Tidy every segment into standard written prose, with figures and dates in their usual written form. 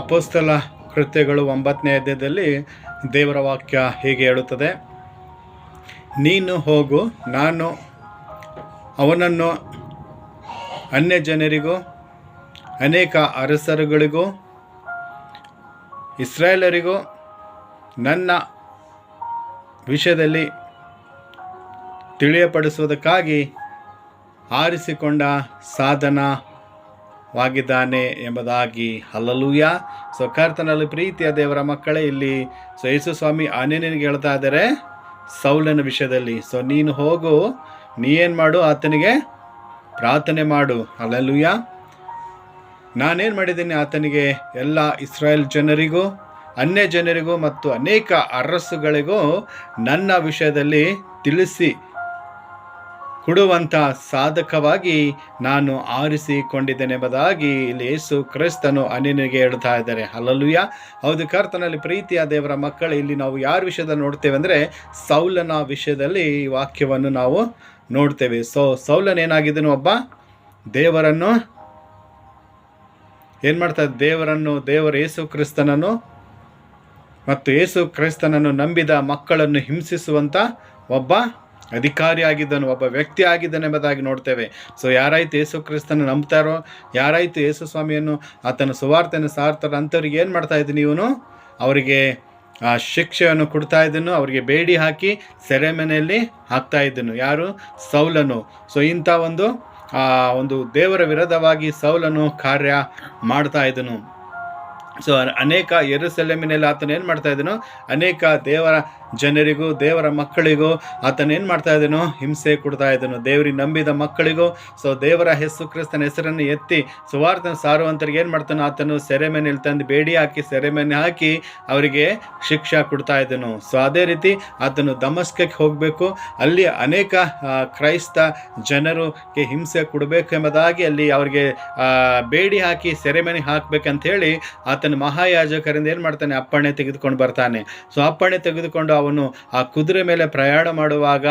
ಅಪೊಸ್ತಲ ಕೃತ್ಯಗಳು 9ನೇ ಅಧ್ಯಾಯದಲ್ಲಿ ದೇವರ ವಾಕ್ಯ ಹೀಗೆ ಹೇಳುತ್ತದೆ, ನೀನು ಹೋಗು, ನಾನು ಅವನನ್ನು ಅನ್ಯ ಜನರಿಗೂ ಅನೇಕ ಅರಸರುಗಳಿಗೂ ಇಸ್ರಾಯೇಲರಿಗೂ ನನ್ನ ವಿಷಯದಲ್ಲಿ ತಿಳಿಯಪಡಿಸುವುದಕ್ಕಾಗಿ ಆರಿಸಿಕೊಂಡ ಸಾಧನವಾಗಿದ್ದಾನೆ ಎಂಬುದಾಗಿ. ಹಲ್ಲೆಲೂಯಾ. ಕರ್ತನಲ್ಲಿ ಪ್ರೀತಿಯ ದೇವರ ಮಕ್ಕಳೇ, ಇಲ್ಲಿ ಯೇಸು ಸ್ವಾಮಿ ಅನನೀಯನಿಗೆ ಹೇಳ್ತಾ ಇದ್ದಾರೆ ಸೌಲನ ವಿಷಯದಲ್ಲಿ. ನೀನು ಹೋಗು, ನೀನು ಮಾಡು, ಆತನಿಗೆ ಪ್ರಾರ್ಥನೆ ಮಾಡು. ಹಲ್ಲೆಲೂಯಾ. ನಾನೇನು ಮಾಡಿದ್ದೀನಿ, ಆತನಿಗೆ ಎಲ್ಲ ಇಸ್ರಾಯೇಲ್ ಜನರಿಗೂ ಅನ್ಯ ಜನರಿಗೂ ಮತ್ತು ಅನೇಕ ಅರಸುಗಳಿಗೂ ನನ್ನ ವಿಷಯದಲ್ಲಿ ತಿಳಿಸಿ ಕೊಡುವಂಥ ಸಾಧಕವಾಗಿ ನಾನು ಆರಿಸಿಕೊಂಡಿದ್ದೇನೆಂಬುದಾಗಿ ಇಲ್ಲಿ ಯೇಸು ಕ್ರಿಸ್ತನು ಅನನೀಯನಿಗೆ ಹೇಳ್ತಾ ಇದ್ದಾರೆ. ಹಲ್ಲೆಲೂಯಾ. ಹೌದು, ಕರ್ತನಲ್ಲಿ ಪ್ರೀತಿಯ ದೇವರ ಮಕ್ಕಳು, ಇಲ್ಲಿ ನಾವು ಯಾರ ವಿಷಯದಲ್ಲಿ ನೋಡ್ತೇವೆ ಅಂದರೆ ಸೌಲನ ವಿಷಯದಲ್ಲಿ ಈ ವಾಕ್ಯವನ್ನು ನಾವು ನೋಡ್ತೇವೆ. ಸೌಲನ್ ಏನಾಗಿದ್ದನು, ಒಬ್ಬ ದೇವರನ್ನು ಏನು ಮಾಡ್ತಾರೆ, ದೇವರ ಯೇಸು ಕ್ರಿಸ್ತನನ್ನು ಮತ್ತು ಯೇಸು ಕ್ರಿಸ್ತನನ್ನು ನಂಬಿದ ಮಕ್ಕಳನ್ನು ಹಿಂಸಿಸುವಂಥ ಒಬ್ಬ ಅಧಿಕಾರಿ ಆಗಿದ್ದನು, ಒಬ್ಬ ವ್ಯಕ್ತಿ ಆಗಿದ್ದನೆಂಬುದಾಗಿ ನೋಡ್ತೇವೆ. ಯಾರಾಯ್ತು ಯೇಸು ಕ್ರಿಸ್ತನ ನಂಬ್ತಾರೋ, ಯಾರಾಯ್ತು ಯೇಸು ಸ್ವಾಮಿಯನ್ನು ಆತನ ಸುವಾರ್ತೆಯನ್ನು ಸಾರ್ತಾರೋ ಅಂಥವ್ರಿಗೆ ಏನು ಮಾಡ್ತಾ ಇದ್ದೀನಿ, ಇವನು ಅವರಿಗೆ ಶಿಕ್ಷೆಯನ್ನು ಕೊಡ್ತಾ ಇದ್ದನು, ಅವರಿಗೆ ಬೇಡಿ ಹಾಕಿ ಸೆರೆಮನೆಯಲ್ಲಿ ಹಾಕ್ತಾ ಇದ್ದನು. ಯಾರು? ಸೌಲನು. ಇಂಥ ಒಂದು ದೇವರ ವಿರೋಧವಾಗಿ ಸೌಲನು ಕಾರ್ಯ ಮಾಡ್ತಾ ಇದ್ದನು. ಅನೇಕ ಯೆರೂಸಲೇಮಿನಲ್ಲಿ ಆತನ ಏನು ಮಾಡ್ತಾ ಇದ್ದನು, ಅನೇಕ ದೇವರ ಜನರಿಗೂ ದೇವರ ಮಕ್ಕಳಿಗೂ ಆತನ ಏನು ಮಾಡ್ತಾ ಇದ್ದನು, ಹಿಂಸೆ ಕೊಡ್ತಾ ಇದ್ದನು. ದೇವರಿಗೆ ನಂಬಿದ ಮಕ್ಕಳಿಗೂ ದೇವರ ಯೇಸು ಕ್ರಿಸ್ತನ ಹೆಸರನ್ನು ಎತ್ತಿ ಸುವಾರ್ತೆನ ಸಾರುವಂತರಿಗೆ ಏನು ಮಾಡ್ತಾನೋ, ಆತನು ಸೆರೆಮನೆಯಲ್ಲಿ ತಂದು ಬೇಡಿ ಹಾಕಿ ಸೆರೆಮನೆ ಹಾಕಿ ಅವರಿಗೆ ಶಿಕ್ಷೆ ಕೊಡ್ತಾ ಇದ್ದನು. ಅದೇ ರೀತಿ ಆತನು ದಮಸ್ಕಕ್ಕೆ ಹೋಗಬೇಕು, ಅಲ್ಲಿ ಅನೇಕ ಕ್ರೈಸ್ತ ಜನರಿಗೆ ಹಿಂಸೆ ಕೊಡಬೇಕು ಎಂಬುದಾಗಿ ಅಲ್ಲಿ ಅವರಿಗೆ ಬೇಡಿ ಹಾಕಿ ಸೆರೆಮನೆ ಹಾಕಬೇಕಂತ ಹೇಳಿ ಆತನ ಮಹಾಯಾಜಕರಿಂದ ಏನು ಮಾಡ್ತಾನೆ, ಅಪ್ಪಣೆ ತೆಗೆದುಕೊಂಡು ಬರ್ತಾನೆ. ಅಪ್ಪಣೆ ತೆಗೆದುಕೊಂಡು ಅವನು ಆ ಕುದುರೆ ಮೇಲೆ ಪ್ರಯಾಣ ಮಾಡುವಾಗ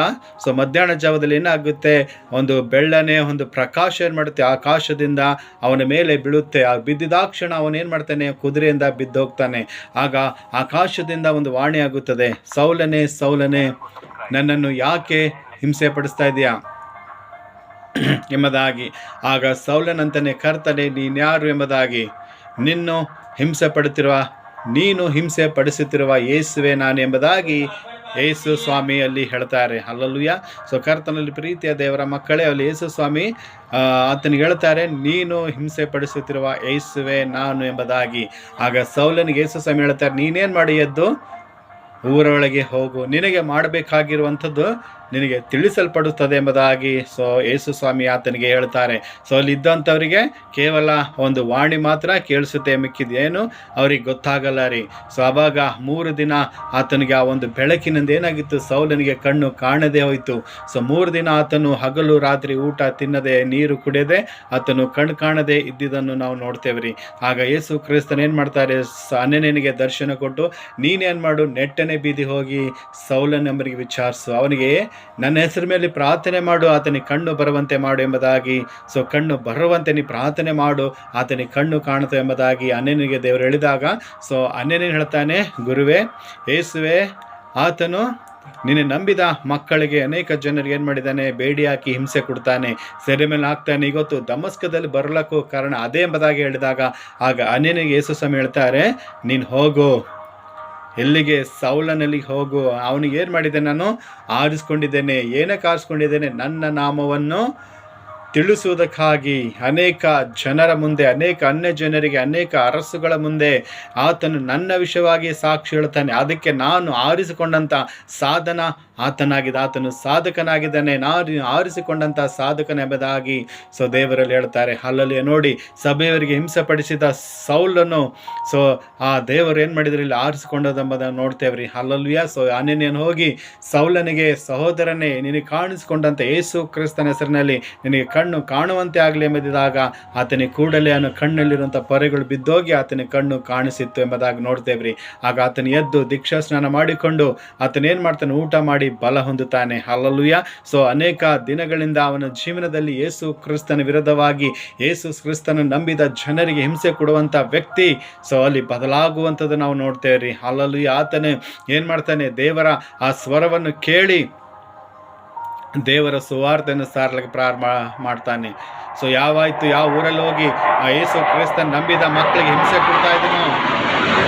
ಮಧ್ಯಾಹ್ನ ಜಾವದಲ್ಲಿ ಏನಾಗುತ್ತೆ, ಒಂದು ಬೆಳ್ಳನೆ ಒಂದು ಪ್ರಕಾಶ ಏನು ಮಾಡುತ್ತೆ, ಆಕಾಶದಿಂದ ಅವನ ಮೇಲೆ ಬೀಳುತ್ತೆ. ಬಿದ್ದಿದಾಕ್ಷಣ ಅವನೇನು ಮಾಡ್ತಾನೆ, ಕುದುರೆಯಿಂದ ಬಿದ್ದೋಗ್ತಾನೆ. ಆಗ ಆಕಾಶದಿಂದ ಒಂದು ವಾಣಿ ಆಗುತ್ತದೆ, ಸೌಲನೇ ಸೌಲನೇ, ನನ್ನನ್ನು ಯಾಕೆ ಹಿಂಸೆ ಪಡಿಸ್ತಾ ಇದೆಯಾ ಎಂಬುದಾಗಿ. ಆಗ ಸೌಲನಂತಾನೆ, ಕರ್ತನೆ ನೀನ್ಯಾರು ಎಂಬುದಾಗಿ. ನೀನು ಹಿಂಸೆ ಪಡಿಸುತ್ತಿರುವ ಯೇಸುವೆ ನಾನು ಎಂಬುದಾಗಿ ಯೇಸು ಸ್ವಾಮಿಯಲ್ಲಿ ಹೇಳ್ತಾರೆ. ಹಲ್ಲೆಲೂಯಾ. ಕರ್ತನಲ್ಲಿ ಪ್ರೀತಿಯ ದೇವರ ಮಕ್ಕಳೇ, ಅಲ್ಲಿ ಯೇಸು ಸ್ವಾಮಿ ಆತನಿಗೆ ಹೇಳ್ತಾರೆ, ನೀನು ಹಿಂಸೆ ಪಡಿಸುತ್ತಿರುವ ಯೇಸುವೆ ನಾನು ಎಂಬುದಾಗಿ. ಆಗ ಸೌಲನಿಗೆ ಯೇಸು ಸ್ವಾಮಿ ಹೇಳ್ತಾರೆ, ನೀನೇನು ಮಾಡಿ ಎದ್ದು ಊರೊಳಗೆ ಹೋಗು, ನಿನಗೆ ಮಾಡಬೇಕಾಗಿರುವಂಥದ್ದು ನಿನಗೆ ತಿಳಿಸಲ್ಪಡುತ್ತದೆ ಎಂಬುದಾಗಿ ಯೇಸು ಸ್ವಾಮಿ ಆತನಿಗೆ ಹೇಳ್ತಾರೆ. ಅಲ್ಲಿ ಇದ್ದಂಥವರಿಗೆ ಕೇವಲ ಒಂದು ವಾಣಿ ಮಾತ್ರ ಕೇಳಿಸುತ್ತೆ, ಮಿಕ್ಕಿದೇನು ಅವ್ರಿಗೆ ಗೊತ್ತಾಗಲ್ಲ ರೀ. ಆವಾಗ 3 ದಿನ ಆತನಿಗೆ ಆ ಒಂದು ಬೆಳಕಿನಿಂದ ಏನಾಗಿತ್ತು, ಸೌಲನಿಗೆ ಕಣ್ಣು ಕಾಣದೇ ಹೋಯಿತು. 3 ದಿನ ಆತನು ಹಗಲು ರಾತ್ರಿ ಊಟ ತಿನ್ನದೆ ನೀರು ಕುಡಿಯದೆ ಆತನು ಕಣ್ಣು ಕಾಣದೆ ಇದ್ದಿದ್ದನ್ನು ನಾವು ನೋಡ್ತೇವೆ ರೀ. ಆಗ ಯೇಸು ಕ್ರಿಸ್ತನ ಏನು ಮಾಡ್ತಾರೆ, ಅನನೀಯನಿಗೆ ದರ್ಶನ ಕೊಟ್ಟು, ನೀನೇನು ಮಾಡು, ನೆಟ್ಟನೆ ಬೀದಿ ಹೋಗಿ ಸೌಲನ್ ಎಂಬರಿಗೆ ವಿಚಾರಿಸು, ಅವನಿಗೆ ನನ್ನ ಹೆಸರು ಮೇಲೆ ಪ್ರಾರ್ಥನೆ ಮಾಡು, ಆತನಿಗೆ ಕಣ್ಣು ಬರುವಂತೆ ಮಾಡು ಎಂಬುದಾಗಿ. ಕಣ್ಣು ಬರುವಂತೆ ನೀ ಪ್ರಾರ್ಥನೆ ಮಾಡು, ಆತನಿಗೆ ಕಣ್ಣು ಕಾಣುತ್ತೆ ಎಂಬುದಾಗಿ ಅನನೀಯನಿಗೆ ದೇವರು ಹೇಳಿದಾಗ ಅನನೀಯನು ಹೇಳ್ತಾನೆ, ಗುರುವೇ ಯೇಸುವೆ, ಆತನು ನಿನ್ನೆ ನಂಬಿದ ಮಕ್ಕಳಿಗೆ ಅನೇಕ ಜನರಿಗೆ ಏನು ಮಾಡಿದ್ದಾನೆ, ಬೇಡಿ ಹಾಕಿ ಹಿಂಸೆ ಕೊಡ್ತಾನೆ, ಸೆರೆ ಮೇಲೆ ಹಾಕ್ತಾನೆ. ಇವತ್ತು ದಮಸ್ಕದಲ್ಲಿ ಬರಲಕ್ಕೂ ಕಾರಣ ಅದೇ ಎಂಬುದಾಗಿ ಹೇಳಿದಾಗ ಆಗ ಅನನೀಯನಿಗೆ ಯೇಸು ಸ್ವಾಮಿ ಹೇಳ್ತಾರೆ, ನೀನು ಹೋಗು, ಎಲ್ಲಿಗೆ? ಸೌಲನಲ್ಲಿ ಹೋಗು. ಅವನಿಗೆ ಏನು ಮಾಡಿದ್ದೇನೆ, ನಾನು ಆರಿಸ್ಕೊಂಡಿದ್ದೇನೆ. ಏನಕ್ಕೆ ಆರಿಸ್ಕೊಂಡಿದ್ದೇನೆ? ನನ್ನ ನಾಮವನ್ನು ತಿಳಿಸುವುದಕ್ಕಾಗಿ ಅನೇಕ ಜನರ ಮುಂದೆ, ಅನೇಕ ಅನ್ಯ ಜನರಿಗೆ, ಅನೇಕ ಅರಸುಗಳ ಮುಂದೆ ಆತನು ನನ್ನ ವಿಷಯವಾಗಿ ಸಾಕ್ಷಿ ಹೇಳ್ತಾನೆ. ಅದಕ್ಕೆ ನಾನು ಆರಿಸಿಕೊಂಡಂಥ ಸಾಧನ ಆತನು ಸಾಧಕನಾಗಿದ್ದಾನೆ, ನಾನು ಆರಿಸಿಕೊಂಡಂಥ ಸಾಧಕನೆಂಬುದಾಗಿ ದೇವರಲ್ಲಿ ಹೇಳ್ತಾರೆ. ಹಲ್ಲೆಲೂಯಾ. ನೋಡಿ, ಸಭೆಯವರಿಗೆ ಹಿಂಸೆ ಪಡಿಸಿದ ಸೌಲನು ಆ ದೇವರು ಏನು ಮಾಡಿದ್ರು, ಇಲ್ಲಿ ಆರಿಸಿಕೊಂಡದೆಂಬುದನ್ನು ನೋಡ್ತೇವೆ ರೀ. ಹಲ್ಲೆಲೂಯಾ. ಅನನೀಯನು ಹೋಗಿ ಸೌಲನಿಗೆ, ಸಹೋದರನೇ, ನಿನಗೆ ಕಾಣಿಸಿಕೊಂಡಂಥ ಯೇಸು ಕ್ರಿಸ್ತನ ಹೆಸರಿನಲ್ಲಿ ನಿನಗೆ ಕಣ್ಣು ಕಾಣುವಂತೆ ಆಗಲಿ ಎಂಬುದಾಗಿ ಆತನಿಗೆ ಕೂಡಲೇ ಅವನ ಕಣ್ಣಲ್ಲಿರುವಂಥ ಪೊರೆಗಳು ಬಿದ್ದೋಗಿ ಆತನಿಗೆ ಕಣ್ಣು ಕಾಣಿಸಿತ್ತು ಎಂಬುದಾಗಿ ನೋಡ್ತೇವ್ರಿ. ಆಗ ಆತನ ಎದ್ದು ದೀಕ್ಷಾ ಸ್ನಾನ ಮಾಡಿಕೊಂಡು ಆತನೇನು ಮಾಡ್ತಾನೆ, ಊಟ ಮಾಡಿ ಬಲ ಹೊಂದುತ್ತಾನೆ. ಹಲ್ಲೆಲೂಯಾ. ಸೊ ಅನೇಕ ದಿನಗಳಿಂದ ಅವನ ಜೀವನದಲ್ಲಿ ಯೇಸು ಕ್ರಿಸ್ತನ ವಿರುದ್ಧವಾಗಿ ಯೇಸು ಕ್ರಿಸ್ತನ ನಂಬಿದ ಜನರಿಗೆ ಹಿಂಸೆ ಕೊಡುವಂಥ ವ್ಯಕ್ತಿ ಸೊ ಅಲ್ಲಿ ಬದಲಾಗುವಂಥದ್ದು ನಾವು ನೋಡ್ತೇವೆ ರೀ. ಹಲ್ಲೆಲೂಯಾ. ಆತನು ಏನು ಮಾಡ್ತಾನೆ, ದೇವರ ಆ ಸ್ವರವನ್ನು ಕೇಳಿ ದೇವರ ಸುವಾರ್ತೆಯನ್ನು ಸಾರಲಿಕ್ಕೆ ಪ್ರಾರಂಭ ಮಾಡ್ತಾನೆ. ಸೊ ಯಾವ ಊರಲ್ಲಿ ಹೋಗಿ ಆ ಯೇಸು ಕ್ರಿಸ್ತನ ನಂಬಿದ ಮಕ್ಕಳಿಗೆ ಹಿಂಸೆ ಕೊಡ್ತಾ ಇದ್ದನೋ,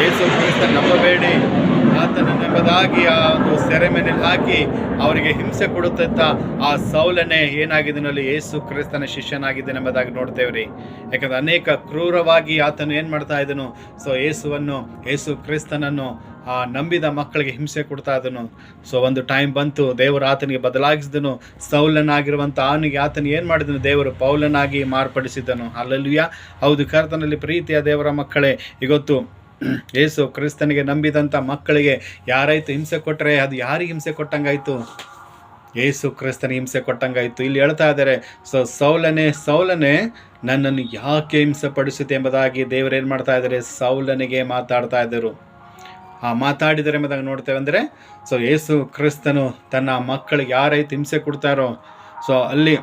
ಯೇಸು ಕ್ರಿಸ್ತನ ನಂಬಬೇಡಿ ಆತನನ್ನು ಎಂಬುದಾಗಿ ಆ ಒಂದು ಸೆರೆಮನೆಯಲ್ಲಿ ಹಾಕಿ ಅವರಿಗೆ ಹಿಂಸೆ ಕೊಡುತ್ತ ಆ ಸೌಲನೇ ಏನಾಗಿದ್ದನಲ್ಲಿ ಯೇಸು ಕ್ರಿಸ್ತನ ಶಿಷ್ಯನಾಗಿದ್ದಾನೆ ಎಂಬುದಾಗಿ ನೋಡ್ತೇವೆ ರೀ. ಯಾಕಂದ್ರೆ ಅನೇಕ ಕ್ರೂರವಾಗಿ ಆತನು ಏನು ಮಾಡ್ತಾ ಇದ್ದನು, ಸೊ ಯೇಸು ಕ್ರಿಸ್ತನನ್ನು ಆ ನಂಬಿದ ಮಕ್ಕಳಿಗೆ ಹಿಂಸೆ ಕೊಡ್ತಾ ಇದ್ದನು. ಸೊ ಒಂದು ಟೈಮ್ ಬಂತು, ದೇವರು ಆತನಿಗೆ ಬದಲಾಯಿಸಿದನು. ಸೌಲನಾಗಿರುವಂಥ ಅವನಿಗೆ ಆತನಿಗೆ ಏನು ಮಾಡಿದನು, ದೇವರು ಪೌಲನಾಗಿ ಮಾರ್ಪಡಿಸಿದನು. ಹಲ್ಲೆಲೂಯಾ. ಹೌದು, ಕರ್ತನಲ್ಲಿ ಪ್ರೀತಿಯ ದೇವರ ಮಕ್ಕಳೇ, ಇವತ್ತು ಯೇಸು ಕ್ರಿಸ್ತನಿಗೆ ನಂಬಿದಂಥ ಮಕ್ಕಳಿಗೆ ಯಾರಾಯ್ತು ಹಿಂಸೆ ಕೊಟ್ಟರೆ ಅದು ಯಾರಿಗೆ ಹಿಂಸೆ ಕೊಟ್ಟಂಗಾಯ್ತು? ಯೇಸು ಕ್ರಿಸ್ತನಿಗೆ ಹಿಂಸೆ ಕೊಟ್ಟಂಗಾಯ್ತು. ಇಲ್ಲಿ ಹೇಳ್ತಾ ಇದ್ದಾರೆ, ಸೊ ಸೌಲನೇ ನನ್ನನ್ನು ಯಾಕೆ ಹಿಂಸೆ ಪಡಿಸುತ್ತೆ ಎಂಬುದಾಗಿ ದೇವರೇನು ಮಾಡ್ತಾ ಇದ್ದಾರೆ, ಸೌಲನಿಗೆ ಮಾತಾಡ್ತಾ ಇದ್ದರು. ಮಾತಾಡಿದರೆ ಎಂಬುದಾಗಿ ನೋಡ್ತೇವೆ. ಅಂದರೆ ಸೊ ಯೇಸು ಕ್ರಿಸ್ತನು ತನ್ನ ಮಕ್ಕಳಿಗೆ ಯಾರೈತು ಹಿಂಸೆ ಕೊಡ್ತಾರೋ, ಸೊ ಅಲ್ಲಿ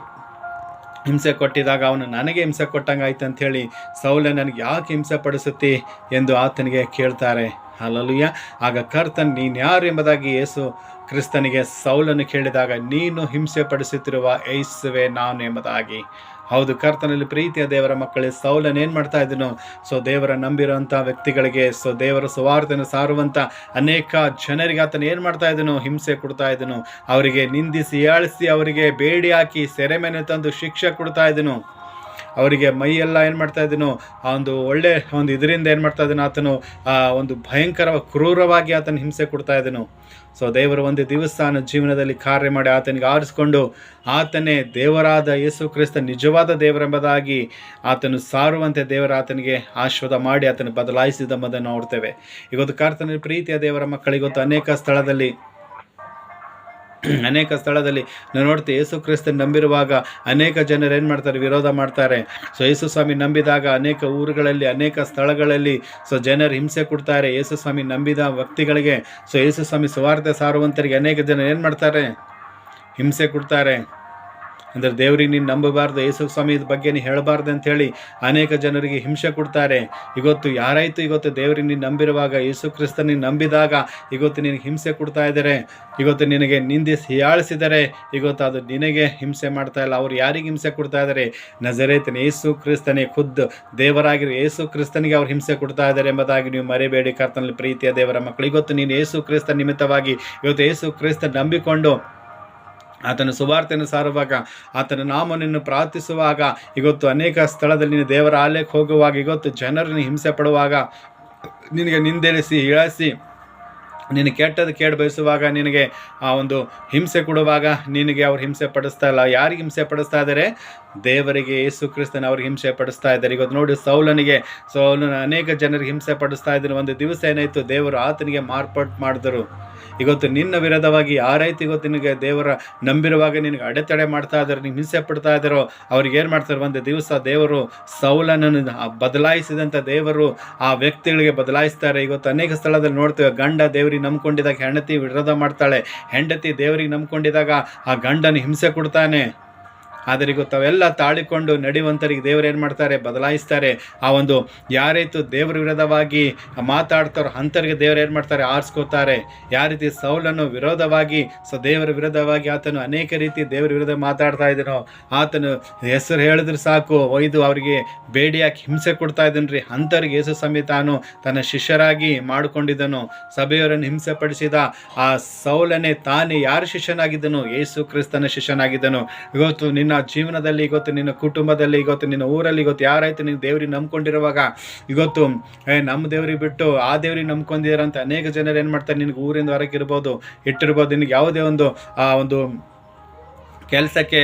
ಹಿಂಸೆ ಕೊಟ್ಟಿದಾಗ ಅವನು ನನಗೆ ಹಿಂಸೆ ಕೊಟ್ಟಂಗಾಯ್ತು ಅಂಥೇಳಿ ಸೌಲ ನನಗೆ ಯಾಕೆ ಹಿಂಸೆ ಪಡಿಸುತ್ತಿ ಎಂದು ಆತನಿಗೆ ಕೇಳ್ತಾರೆ. ಹಲ್ಲೆಲೂಯಾ. ಆಗ ಕರ್ತನ್ ನೀನು ಯಾರು ಎಂಬುದಾಗಿ ಯೇಸು ಕ್ರಿಸ್ತನಿಗೆ ಸೌಲನ್ನು ಕೇಳಿದಾಗ, ನೀನು ಹಿಂಸೆ ಪಡಿಸುತ್ತಿರುವ ಯೇಸುವೆ ನಾನು ಎಂಬುದಾಗಿ. ಹೌದು, ಕರ್ತನಲ್ಲಿ ಪ್ರೀತಿಯ ದೇವರ ಮಕ್ಕಳೇ, ಸೌಲನ್ ಏನು ಮಾಡ್ತಾ ಇದ್ದನು, ಸೊ ದೇವರ ನಂಬಿರುವಂಥ ವ್ಯಕ್ತಿಗಳಿಗೆ, ಸೊ ದೇವರ ಸುವಾರ್ತೆಯನ್ನು ಸಾರುವಂಥ ಅನೇಕ ಜನರಿಗೆ ಆತನು ಏನು ಮಾಡ್ತಾ ಇದ್ದನು, ಹಿಂಸೆ ಕೊಡ್ತಾ ಇದ್ದನು. ಅವರಿಗೆ ನಿಂದಿಸಿ ಏಳಿಸಿ ಅವರಿಗೆ ಬೇಡಿ ಹಾಕಿ ಸೆರೆಮನೆ ತಂದು ಶಿಕ್ಷೆ ಕೊಡ್ತಾ ಇದ್ದನು. ಅವರಿಗೆ ಮೈಯೆಲ್ಲ ಏನು ಮಾಡ್ತಾ ಇದ್ದನು, ಆ ಒಳ್ಳೆ ಇದರಿಂದ ಏನು ಮಾಡ್ತಾ ಇದ್ದನು, ಆತನು ಒಂದು ಭಯಂಕರ ಕ್ರೂರವಾಗಿ ಆತನ ಹಿಂಸೆ ಕೊಡ್ತಾ ಇದ್ದನು. ಸೊ ದೇವರು ಒಂದು ದಿವಸ ಜೀವನದಲ್ಲಿ ಕಾರ್ಯ ಮಾಡಿ ಆತನಿಗೆ ಆರಿಸ್ಕೊಂಡು ಆತನೇ ದೇವರಾದ ಯೇಸು ಕ್ರಿಸ್ತ ನಿಜವಾದ ದೇವರೆಂಬುದಾಗಿ ಆತನು ಸಾರುವಂತೆ ದೇವರ ಆತನಿಗೆ ಆಶೀರ್ವಾದ ಮಾಡಿ ಆತನ ಬದಲಾಯಿಸಿದೆಂಬುದನ್ನು ನೋಡ್ತೇವೆ. ಇವತ್ತು ಕರ್ತನ ಪ್ರೀತಿಯ ದೇವರ ಮಕ್ಕಳಿಗೊತ್ತು ಅನೇಕ ಸ್ಥಳದಲ್ಲಿ ನಾವು ನೋಡ್ತೀವಿ, ಯೇಸು ಕ್ರಿಸ್ತನ ನಂಬಿರುವಾಗ ಅನೇಕ ಜನರು ಏನು ಮಾಡ್ತಾರೆ, ವಿರೋಧ ಮಾಡ್ತಾರೆ. ಸೊ ಯೇಸು ಸ್ವಾಮಿ ನಂಬಿದಾಗ ಅನೇಕ ಊರುಗಳಲ್ಲಿ ಅನೇಕ ಸ್ಥಳಗಳಲ್ಲಿ ಸೊ ಜನರು ಹಿಂಸೆ ಕೊಡ್ತಾರೆ. ಯೇಸು ಸ್ವಾಮಿ ನಂಬಿದ ವ್ಯಕ್ತಿಗಳಿಗೆ, ಸೊ ಯೇಸು ಸ್ವಾಮಿ ಸುವಾರ್ತೆ ಸಾರುವಂತರಿಗೆ ಅನೇಕ ಜನ ಏನು ಮಾಡ್ತಾರೆ, ಹಿಂಸೆ ಕೊಡ್ತಾರೆ. ಅಂದರೆ ದೇವ್ರಿಗೆ ನೀನು ನಂಬಬಾರ್ದು, ಯೇಸು ಸ್ವಾಮಿ ಬಗ್ಗೆ ನೀನು ಹೇಳಬಾರ್ದು ಅಂಥೇಳಿ ಅನೇಕ ಜನರಿಗೆ ಹಿಂಸೆ ಕೊಡ್ತಾರೆ. ಇವತ್ತು ದೇವ್ರಿಗೆ ನೀನು ನಂಬಿರುವಾಗ, ಯೇಸು ಕ್ರಿಸ್ತನಿಗೆ ನಂಬಿದಾಗ ಇವತ್ತು ನಿನಗೆ ಹಿಂಸೆ ಕೊಡ್ತಾ ಇದ್ದಾರೆ, ಇವತ್ತು ನಿನಗೆ ನಿಂದಿಸಿ ಹೀಯಾಳಿಸಿದ್ದಾರೆ. ಇವತ್ತು ಅದು ನಿನಗೆ ಹಿಂಸೆ ಮಾಡ್ತಾ ಇಲ್ಲ. ಅವ್ರು ಯಾರಿಗೆ ಹಿಂಸೆ ಕೊಡ್ತಾ ಇದ್ದಾರೆ? ನಜರೇತಿನ ಯೇಸು ಕ್ರಿಸ್ತನೇ, ಖುದ್ದು ದೇವರಾಗಿರೋ ಯೇಸು ಕ್ರಿಸ್ತನಿಗೆ ಅವ್ರು ಹಿಂಸೆ ಕೊಡ್ತಾ ಇದ್ದಾರೆ ಎಂಬುದಾಗಿ ನೀವು ಮರಿಬೇಡಿ. ಕರ್ತನಲ್ಲಿ ಪ್ರೀತಿಯ ದೇವರ ಮಕ್ಕಳು, ಇವತ್ತು ನೀನು ಯೇಸು ಕ್ರಿಸ್ತ ನಿಮಿತ್ತವಾಗಿ ಇವತ್ತು ಯೇಸು ಕ್ರಿಸ್ತ ನಂಬಿಕೊಂಡು ಆತನ ಸುವಾರ್ತೆಯನ್ನು ಸಾರುವಾಗ, ಆತನ ನಾಮವನ್ನು ಪ್ರಾರ್ಥಿಸುವಾಗ, ಇವತ್ತು ಅನೇಕ ಸ್ಥಳದಲ್ಲಿ ನೀನು ದೇವರ ಆಲಯಕ್ಕೆ ಹೋಗುವಾಗ, ಇವತ್ತು ಜನರನ್ನು ಹಿಂಸೆ ಪಡುವಾಗ, ನಿನಗೆ ನಿಂದಿಸಿ ಇಳಿಸಿ ನೀನು ಕೆಟ್ಟದ್ದು ಕೇಳಿ ಬಯಸುವಾಗ, ನಿನಗೆ ಆ ಒಂದು ಹಿಂಸೆ ಕೊಡುವಾಗ ನಿನಗೆ ಅವ್ರು ಹಿಂಸೆ ಪಡಿಸ್ತಾ ಇಲ್ಲ. ಯಾರಿಗೆ ಹಿಂಸೆ ಪಡಿಸ್ತಾ ಇದ್ದಾರೆ? ದೇವರಿಗೆ, ಯೇಸು ಕ್ರಿಸ್ತನ ಅವ್ರಿಗೆ ಹಿಂಸೆ ಪಡಿಸ್ತಾ ಇದ್ದಾರೆ. ಇವತ್ತು ನೋಡಿ, ಸೌಲನಿಗೆ ಅನೇಕ ಜನರಿಗೆ ಹಿಂಸೆ ಪಡಿಸ್ತಾ ಇದ್ದಾರೆ. ಒಂದು ದಿವಸ ಏನಾಯಿತು, ದೇವರು ಆತನಿಗೆ ಮಾರ್ಪಾಟು ಮಾಡಿದರು. ಇವತ್ತು ನಿನ್ನ ವಿರೋಧವಾಗಿ ಯಾರೈತು ಇವತ್ತು ನಿನಗೆ ದೇವರ ನಂಬಿರುವಾಗ ನಿನಗೆ ಅಡೆತಡೆ ಮಾಡ್ತಾ ಇದ್ದಾರೆ, ನೀವು ಹಿಂಸೆ ಪಡ್ತಾ ಇದ್ದಾರೋ, ಅವ್ರಿಗೆ ಏನು ಮಾಡ್ತಾರೆ, ಒಂದು ದಿವಸ ದೇವರು ಸೌಲನನ್ನು ಬದಲಾಯಿಸಿದಂಥ ದೇವರು ಆ ವ್ಯಕ್ತಿಗಳಿಗೆ ಬದಲಾಯಿಸ್ತಾರೆ. ಇವತ್ತು ಅನೇಕ ಸ್ಥಳದಲ್ಲಿ ನೋಡ್ತೇವೆ, ಗಂಡ ದೇವರಿಗೆ ನಂಬ್ಕೊಂಡಿದ್ದಾಗ ಹೆಂಡತಿ ವಿರೋಧ ಮಾಡ್ತಾಳೆ, ಹೆಂಡತಿ ದೇವರಿಗೆ ನಂಬ್ಕೊಂಡಿದ್ದಾಗ ಆ ಗಂಡನ ಹಿಂಸೆ ಕೊಡ್ತಾನೆ. ಆದರೆ ಇವತ್ತು ಅವೆಲ್ಲ ತಾಳಿಕೊಂಡು ನಡೆಯುವಂಥರಿಗೆ ದೇವರು ಏನು ಮಾಡ್ತಾರೆ, ಬದಲಾಯಿಸ್ತಾರೆ. ಆ ಒಂದು ಯಾರೈತು ದೇವರ ವಿರೋಧವಾಗಿ ಮಾತಾಡ್ತಾರೋ ಅಂಥವ್ರಿಗೆ ದೇವರು ಏನು ಮಾಡ್ತಾರೆ, ಆರಿಸ್ಕೋತಾರೆ. ಯಾವ ರೀತಿ ಸೌಲನ್ನು ವಿರೋಧವಾಗಿ ದೇವರ ವಿರೋಧವಾಗಿ ಆತನು ಅನೇಕ ರೀತಿ ದೇವರ ವಿರೋಧ ಮಾತಾಡ್ತಾ ಇದ್ದನೋ, ಆತನು ಹೆಸರು ಹೇಳಿದ್ರೆ ಸಾಕು ಒಯ್ದು ಅವರಿಗೆ ಬೇಡಿಯಾಗಿ ಹಿಂಸೆ ಕೊಡ್ತಾ ಇದ್ದನು ರೀ. ಅಂಥವ್ರಿಗೆ ಯೇಸು ಸ್ವಾಮಿ ತಾನು ತನ್ನ ಶಿಷ್ಯರಾಗಿ ಮಾಡಿಕೊಂಡಿದ್ದನು. ಸಭೆಯವರನ್ನು ಹಿಂಸೆ ಪಡಿಸಿದ ಆ ಸೌಲನೇ ತಾನೇ ಯಾರು ಶಿಷ್ಯನಾಗಿದ್ದನು? ಯೇಸು ಕ್ರಿಸ್ತನ ಶಿಷ್ಯನಾಗಿದ್ದನು. ಇವತ್ತು ನಿನ್ನ ಜೀವನದಲ್ಲಿ, ಇವತ್ತು ನಿನ್ನ ಕುಟುಂಬದಲ್ಲಿ, ಇವತ್ತು ನಿನ್ನ ಊರಲ್ಲಿ, ಇವತ್ತು ಯಾರಾಯ್ತು ನೀನು ದೇವ್ರಿಗೆ ನಂಬ್ಕೊಂಡಿರುವಾಗ, ಇವತ್ತು ನಮ್ಮ ದೇವ್ರಿಗೆ ಬಿಟ್ಟು ಆ ದೇವ್ರಿಗೆ ನಂಬ್ಕೊಂಡಿರಂತ ಅನೇಕ ಜನರು ಏನು ಮಾಡ್ತಾರೆ, ನಿನಗೆ ಊರಿಂದ ಹೊರಗೆ ಇಟ್ಟಿರ್ಬೋದು, ನಿನಗೆ ಯಾವುದೇ ಒಂದು ಕೆಲಸಕ್ಕೆ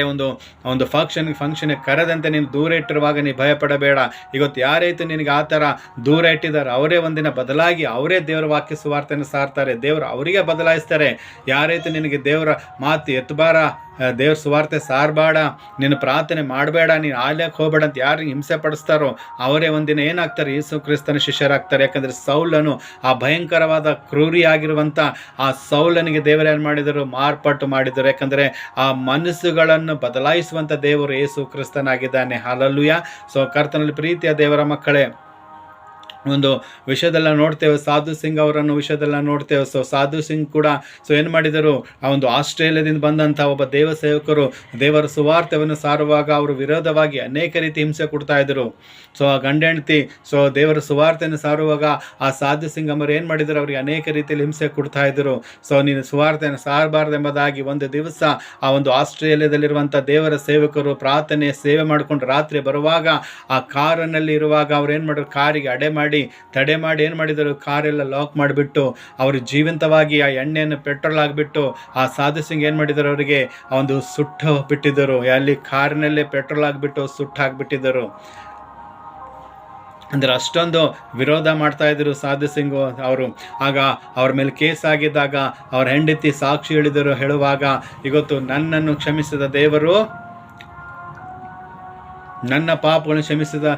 ಒಂದು ಫಂಕ್ಷನ್ಗೆ ಕರೆದಂತೆ ನೀನು ದೂರ ಇಟ್ಟಿರುವಾಗ ನೀನು ಭಯಪಡಬೇಡ. ಇವತ್ತು ಯಾರೈತು ನಿನಗೆ ಆ ಥರ ದೂರ ಇಟ್ಟಿದ್ದಾರೆ ಅವರೇ ಒಂದಿನ ಬದಲಾಗಿ ಅವರೇ ದೇವರ ವಾಕ್ಯ ಸುವಾರ್ತೆಯನ್ನು ಸಾರ್ತಾರೆ. ದೇವರು ಅವರಿಗೆ ಬದಲಾಯಿಸ್ತಾರೆ. ಯಾರೈತು ನಿನಗೆ ದೇವರ ಮಾತು ಎತ್ತಬಾರ ದೇವ್ರ ಸುವಾರ್ತೆ ಸಾರಬೇಡ, ನೀನು ಪ್ರಾರ್ಥನೆ ಮಾಡಬೇಡ, ನೀನು ಆಲಯಕ್ಕೆ ಹೋಗಬೇಡ ಅಂತ ಯಾರು ಹಿಂಸೆ ಪಡಿಸ್ತಾರೋ ಅವರೇ ಒಂದಿನ ಏನಾಗ್ತಾರೆ, ಯೇಸು ಕ್ರಿಸ್ತನ ಶಿಷ್ಯರಾಗ್ತಾರೆ. ಯಾಕಂದರೆ ಸೌಲನು, ಆ ಭಯಂಕರವಾದ ಕ್ರೂರಿಯಾಗಿರುವಂಥ ಆ ಸೌಲನಿಗೆ ದೇವರೇನು ಮಾಡಿದರು, ಮಾರ್ಪಾಟು ಮಾಡಿದರು. ಯಾಕಂದರೆ ಆ ಮನಸ್ಸುಗಳನ್ನು ಬದಲಾಯಿಸುವಂಥ ದೇವರು ಯೇಸು ಕ್ರಿಸ್ತನಾಗಿದ್ದಾನೆ. ಹಲ್ಲೆಲೂಯಾ. ಸೊ ಕರ್ತನಲ್ಲಿ ಪ್ರೀತಿಯ ದೇವರ ಮಕ್ಕಳೇ, ಒಂದು ವಿಷಯದೆಲ್ಲ ನೋಡ್ತೇವೆ, ಸಾಧು ಸಿಂಗ್ ಅವರನ್ನು ವಿಷಯದೆಲ್ಲ ನೋಡ್ತೇವೆ. ಸೊ ಸಾಧು ಸಿಂಗ್ ಕೂಡ ಏನು ಮಾಡಿದರು, ಆ ಒಂದು ಆಸ್ಟ್ರೇಲಿಯಾದಿಂದ ಬಂದಂಥ ಒಬ್ಬ ದೇವ ಸೇವಕರು ದೇವರ ಸುವಾರ್ತೆಯನ್ನು ಸಾರುವಾಗ ಅವರು ವಿರೋಧವಾಗಿ ಅನೇಕ ರೀತಿ ಹಿಂಸೆ ಕೊಡ್ತಾ ಇದ್ದರು. ಸೊ ಆ ಗಂಡ ಹೆಂಡತಿ ದೇವರ ಸುವಾರ್ತೆಯನ್ನು ಸಾರುವಾಗ ಆ ಸಾಧು ಸಿಂಗ್ ಅವರು ಏನು ಮಾಡಿದರು, ಅವರಿಗೆ ಅನೇಕ ರೀತಿಯಲ್ಲಿ ಹಿಂಸೆ ಕೊಡ್ತಾ ಇದ್ದರು. ಸೊ ನೀನು ಸುವಾರ್ತೆಯನ್ನು ಸಾರಬಾರ್ದೆಂಬುದಾಗಿ ಒಂದು ದಿವಸ ಆ ಒಂದು ಆಸ್ಟ್ರೇಲಿಯಾದಲ್ಲಿರುವಂಥ ದೇವರ ಸೇವಕರು ಪ್ರಾರ್ಥನೆ ಸೇವೆ ಮಾಡಿಕೊಂಡು ರಾತ್ರಿ ಬರುವಾಗ ಆ ಕಾರಿನಲ್ಲಿ ಇರುವಾಗ ಅವ್ರು ಏನು ಮಾಡಿದ್ರು, ಕಾರಿಗೆ ತಡೆ ಮಾಡಿ ಏನು ಮಾಡಿದರು, ಕಾರೆಲ್ಲ ಲಾಕ್ ಮಾಡಿಬಿಟ್ಟು ಅವರು ಜೀವಂತವಾಗಿ ಆ ಎಣ್ಣೆಯನ್ನು ಪೆಟ್ರೋಲ್ ಆಗಿಬಿಟ್ಟು ಆ ಸಾಧು ಸಿಂಗ್ ಏನು ಮಾಡಿದರು, ಅವರಿಗೆ ಆ ಒಂದು ಸುಟ್ಟು ಬಿಟ್ಟಿದ್ದರು. ಅಲ್ಲಿ ಕಾರಿನಲ್ಲೇ ಪೆಟ್ರೋಲ್ ಆಗಿಬಿಟ್ಟು ಸುಟ್ಟು ಹಾಕಿಬಿಟ್ಟಿದ್ದರು. ಅಂದರೆ ಅಷ್ಟೊಂದು ವಿರೋಧ ಮಾಡ್ತಾ ಇದ್ರು ಸಾಧು ಸಿಂಗ್ ಅವರು. ಆಗ ಅವ್ರ ಮೇಲೆ ಕೇಸ್ ಆಗಿದ್ದಾಗ ಅವ್ರ ಹೆಂಡತಿ ಸಾಕ್ಷಿ ಹೇಳುವಾಗ, ಇವತ್ತು ನನ್ನನ್ನು ಕ್ಷಮಿಸಿದ ದೇವರು ನನ್ನ ಪಾಪಗಳನ್ನು ಕ್ಷಮಿಸಿದ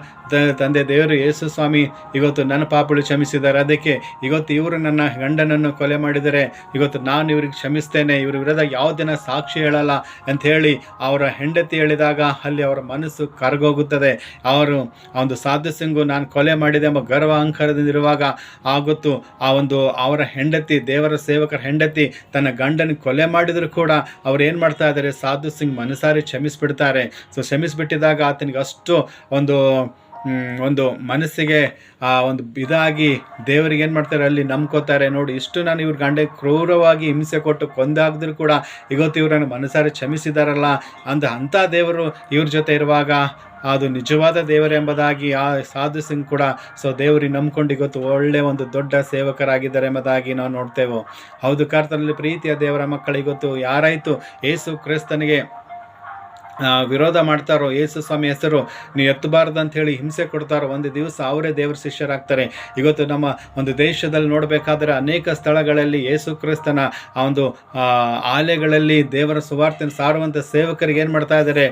ತಂದೆ ದೇವರು ಯೇಸು ಸ್ವಾಮಿ ಇವತ್ತು ನನ್ನ ಪಾಪಗಳು ಕ್ಷಮಿಸಿದ್ದಾರೆ. ಅದಕ್ಕೆ ಇವತ್ತು ಇವರು ನನ್ನ ಗಂಡನನ್ನು ಕೊಲೆ ಮಾಡಿದರೆ ಇವತ್ತು ನಾನು ಇವ್ರಿಗೆ ಕ್ಷಮಿಸ್ತೇನೆ, ಇವ್ರ ವಿರುದ್ಧ ಯಾವ ದಿನ ಸಾಕ್ಷಿ ಹೇಳಲ್ಲ ಅಂತ ಹೇಳಿ ಅವರ ಹೆಂಡತಿ ಹೇಳಿದಾಗ ಅಲ್ಲಿ ಅವರ ಮನಸ್ಸು ಕರಗೋಗುತ್ತದೆ. ಅವರು ಆ ಒಂದು ಸಾಧು ಸಿಂಗು ನಾನು ಕೊಲೆ ಮಾಡಿದೆ ಎಂಬ ಗರ್ವ ಅಹಂಕಾರದಿಂದಿರುವಾಗ ಆಗುತ್ತು ಆ ಒಂದು ಅವರ ಹೆಂಡತಿ, ದೇವರ ಸೇವಕರ ಹೆಂಡತಿ ತನ್ನ ಗಂಡನ ಕೊಲೆ ಮಾಡಿದರೂ ಕೂಡ ಅವ್ರು ಏನು ಮಾಡ್ತಾ ಇದ್ದಾರೆ, ಸಾಧು ಸಿಂಗ್ ಮನಸಾರಿ ಕ್ಷಮಿಸಿಬಿಡ್ತಾರೆ. ಸೊ ಕ್ಷಮಿಸಿಬಿಟ್ಟಿದಾಗ ಆತನಿಗೆ ಅಷ್ಟು ಒಂದು ಮನಸ್ಸಿಗೆ ಆ ಒಂದು ಇದಾಗಿ ದೇವರಿಗೆ ಏನು ಮಾಡ್ತಾರೆ, ಅಲ್ಲಿ ನಂಬ್ಕೋತಾರೆ. ನೋಡಿ, ಇಷ್ಟು ನಾನು ಇವ್ರ ಗಂಡ ಕ್ರೂರವಾಗಿ ಹಿಂಸೆ ಕೊಟ್ಟು ಕೊಂದಾಗಿದ್ರು ಕೂಡ ಇವತ್ತು ಇವರನ್ನು ಮನಸಾರಿ ಕ್ಷಮಿಸಿದಾರಲ್ಲ ಅಂಥ ದೇವರು ಇವ್ರ ಜೊತೆ ಇರುವಾಗ ಅದು ನಿಜವಾದ ದೇವರು ಎಂಬುದಾಗಿ ಆ ಸಾಧು ಸಿಂಗ್ ಕೂಡ ದೇವರಿಗೆ ನಂಬ್ಕೊಂಡು ಇವತ್ತು ಒಳ್ಳೆ ಒಂದು ದೊಡ್ಡ ಸೇವಕರಾಗಿದ್ದಾರೆ ಎಂಬುದಾಗಿ ನಾವು ನೋಡ್ತೇವೆ. ಹೌದು, ಕರ್ತನಲ್ಲಿ ಪ್ರೀತಿಯ ದೇವರ ಮಕ್ಕಳು, ಇವತ್ತು ಯಾರಾಯಿತು ಯೇಸು ಕ್ರಿಸ್ತನಿಗೆ ವಿರೋಧ ಮಾಡ್ತಾರೋ, ಯೇಸು ಸ್ವಾಮಿ ಹೆಸರು ನೀವು ಎತ್ತಬಾರ್ದು ಅಂತ ಹೇಳಿ ಹಿಂಸೆ ಕೊಡ್ತಾರೋ, ಒಂದು ದಿವಸ ಅವರೇ ದೇವರ ಶಿಷ್ಯರಾಗ್ತಾರೆ. ಇವತ್ತು ನಮ್ಮ ಒಂದು ದೇಶದಲ್ಲಿ ನೋಡಬೇಕಾದ್ರೆ ಅನೇಕ ಸ್ಥಳಗಳಲ್ಲಿ ಯೇಸು ಕ್ರಿಸ್ತನ ಆ ಒಂದು ಆಲಯಗಳಲ್ಲಿ ದೇವರ ಸುವಾರ್ತೆಯನ್ನು ಸಾರುವಂಥ ಸೇವಕರಿಗೆ ಏನು ಮಾಡ್ತಾ ಇದ್ದಾರೆ,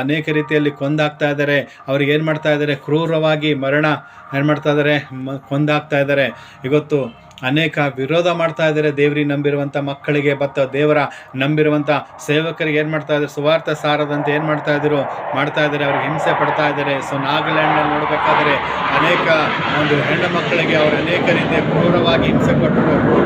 ಅನೇಕ ರೀತಿಯಲ್ಲಿ ಕೊಂದಾಗ್ತಾ ಇದ್ದಾರೆ. ಅವ್ರಿಗೆ ಏನು ಮಾಡ್ತಾ ಇದ್ದಾರೆ, ಕ್ರೂರವಾಗಿ ಮರಣ ಏನು ಮಾಡ್ತಾ ಇದ್ದಾರೆ, ಕೊಂದಾಗ್ತಾ ಇದ್ದಾರೆ. ಇವತ್ತು ಅನೇಕ ವಿರೋಧ ಮಾಡ್ತಾ ಇದ್ದಾರೆ ದೇವರಿಗೆ ನಂಬಿರುವಂಥ ಮಕ್ಕಳಿಗೆ ಮತ್ತು ದೇವರ ನಂಬಿರುವಂಥ ಸೇವಕರಿಗೆ ಏನು ಮಾಡ್ತಾ ಇದ್ದಾರೆ, ಸುವಾರ್ತೆ ಸಾರದಂತೆ ಏನು ಮಾಡ್ತಾ ಇದ್ದಾರೆ, ಅವ್ರಿಗೆ ಹಿಂಸೆ ಪಡ್ತಾ ಇದ್ದಾರೆ. ನಾಗಾಲ್ಯಾಂಡ್ನಲ್ಲಿ ನೋಡಬೇಕಾದ್ರೆ ಅನೇಕ ಒಂದು ಹೆಣ್ಣು ಮಕ್ಕಳಿಗೆ ಅವರು ಅನೇಕ ರೀತಿಯ ಕ್ರೂರವಾಗಿ ಹಿಂಸೆ ಕೊಟ್ಟರು.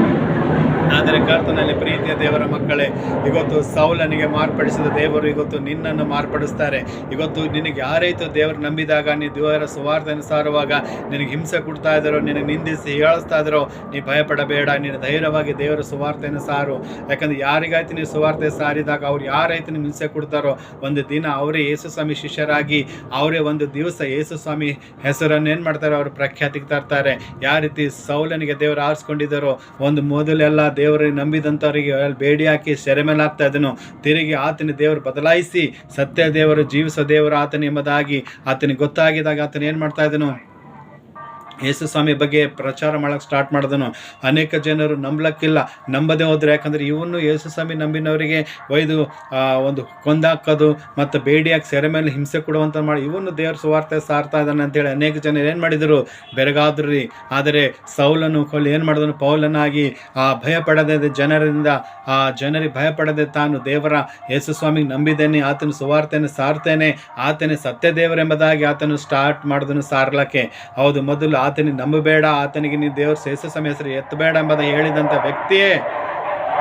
ಆದರೆ ಕರ್ತನಲ್ಲಿ ಪ್ರೀತಿಯ ದೇವರ ಮಕ್ಕಳೇ, ಇವತ್ತು ಸೌಲನಿಗೆ ಮಾರ್ಪಡಿಸಿದ ದೇವರು ಇವತ್ತು ನಿನ್ನನ್ನು ಮಾರ್ಪಡಿಸ್ತಾರೆ. ಇವತ್ತು ನಿನಗೆ ಯಾರೈತು ದೇವರು ನಂಬಿದಾಗ ನೀನು ದೇವರ ಸುವಾರ್ತೆಯನ್ನು ಸಾರುವಾಗ ನಿನಗೆ ಹಿಂಸೆ ಕೊಡ್ತಾ ಇದ್ದಾರೋ, ನಿನಗೆ ನಿಂದಿಸಿ ಹೇಳಿಸ್ತಾ ಇದ್ದಾರೋ, ನೀ ಭಯಪಡಬೇಡ, ನೀನು ಧೈರ್ಯವಾಗಿ ದೇವರ ಸುವಾರ್ತೆಯನ್ನು ಸಾರು. ಯಾಕಂದರೆ ಯಾರಿಗಾಯ್ತು ನೀವು ಸುವಾರ್ತೆ ಸಾರಿದಾಗ ಅವ್ರು ಯಾರಾಯ್ತು ನಿಮ್ಗೆ ಹಿಂಸೆ ಕೊಡ್ತಾರೋ, ಒಂದು ದಿನ ಅವರೇ ಯೇಸು ಸ್ವಾಮಿ ಶಿಷ್ಯರಾಗಿ ಅವರೇ ಒಂದು ದಿವಸ ಯೇಸು ಸ್ವಾಮಿ ಹೆಸರನ್ನು ಏನು ಮಾಡ್ತಾರೆ, ಅವರು ಪ್ರಖ್ಯಾತಿಗೆ ತರ್ತಾರೆ. ಯಾವ ರೀತಿ ಸೌಲನಿಗೆ ದೇವರು ಆರಿಸ್ಕೊಂಡಿದ್ದಾರೋ, ಒಂದು ಮೊದಲೆಲ್ಲ ದೇವರಿಗೆ ನಂಬಿದಂಥವರಿಗೆ ಬೇಡಿ ಹಾಕಿ ಸೆರೆ ಮೇಲೆ ಹಾಕ್ತಾ ಇದ್ದನು, ತಿರುಗಿ ಆತನ ದೇವರು ಬದಲಾಯಿಸಿ ಸತ್ಯ ದೇವರು ಜೀವಿಸೋ ದೇವರು ಆತನ ಎಂಬುದಾಗಿ ಆತನಿಗೆ ಗೊತ್ತಾಗಿದಾಗ ಆತನ ಏನು ಮಾಡ್ತಾ ಇದ್ದನು, ಯೇಸು ಸ್ವಾಮಿ ಬಗ್ಗೆ ಪ್ರಚಾರ ಮಾಡೋಕ್ಕೆ ಸ್ಟಾರ್ಟ್ ಮಾಡಿದನು. ಅನೇಕ ಜನರು ನಂಬದೇ ಹೋದರೆ, ಯಾಕಂದರೆ ಇವನ್ನು ಯೇಸು ಸ್ವಾಮಿ ನಂಬಿನವರಿಗೆ ಒಯ್ದು ಒಂದು ಕೊಂದಾಕೋದು ಮತ್ತು ಬೇಡಿಯಾಗಿ ಸೆರೆ ಮೇಲೆ ಹಿಂಸೆ ಕೊಡುವಂಥ ಮಾಡಿ ಇವನು ದೇವ್ರ ಸುವಾರ್ತೆ ಸಾರ್ತಾ ಇದ್ದಾನೆ ಅಂತೇಳಿ ಅನೇಕ ಜನರು ಏನು ಮಾಡಿದರು, ಬೆರಗಾದ್ರಿ. ಆದರೆ ಸೌಲನು ಏನು ಮಾಡಿದನು, ಪೌಲನಾಗಿ ಭಯಪಡದೆ ಜನರಿಗೆ ಭಯಪಡದೆ ತಾನು ದೇವರ ಯೇಸು ಸ್ವಾಮಿಗೆ ನಂಬಿದ್ದೇನೆ, ಆತನ ಸುವಾರ್ತೆಯನ್ನು ಸಾರ್ತೇನೆ, ಆತನೇ ಸತ್ಯ ದೇವರೆಂಬುದಾಗಿ ಆತನು ಸ್ಟಾರ್ಟ್ ಮಾಡಿದನು ಸಾರ್ಲಕ್ಕೆ. ಹೌದು, ಮೊದಲು ಆತನಿಗೆ ನಂಬಬೇಡ, ಆತನಿಗೆ ನೀವು ದೇವ್ರ ಯೇಸು ಸ್ವಾಮಿ ಹೆಸರು ಎತ್ತಬೇಡ ಎಂಬುದಾಗಿ ಹೇಳಿದಂಥ ವ್ಯಕ್ತಿಯೇ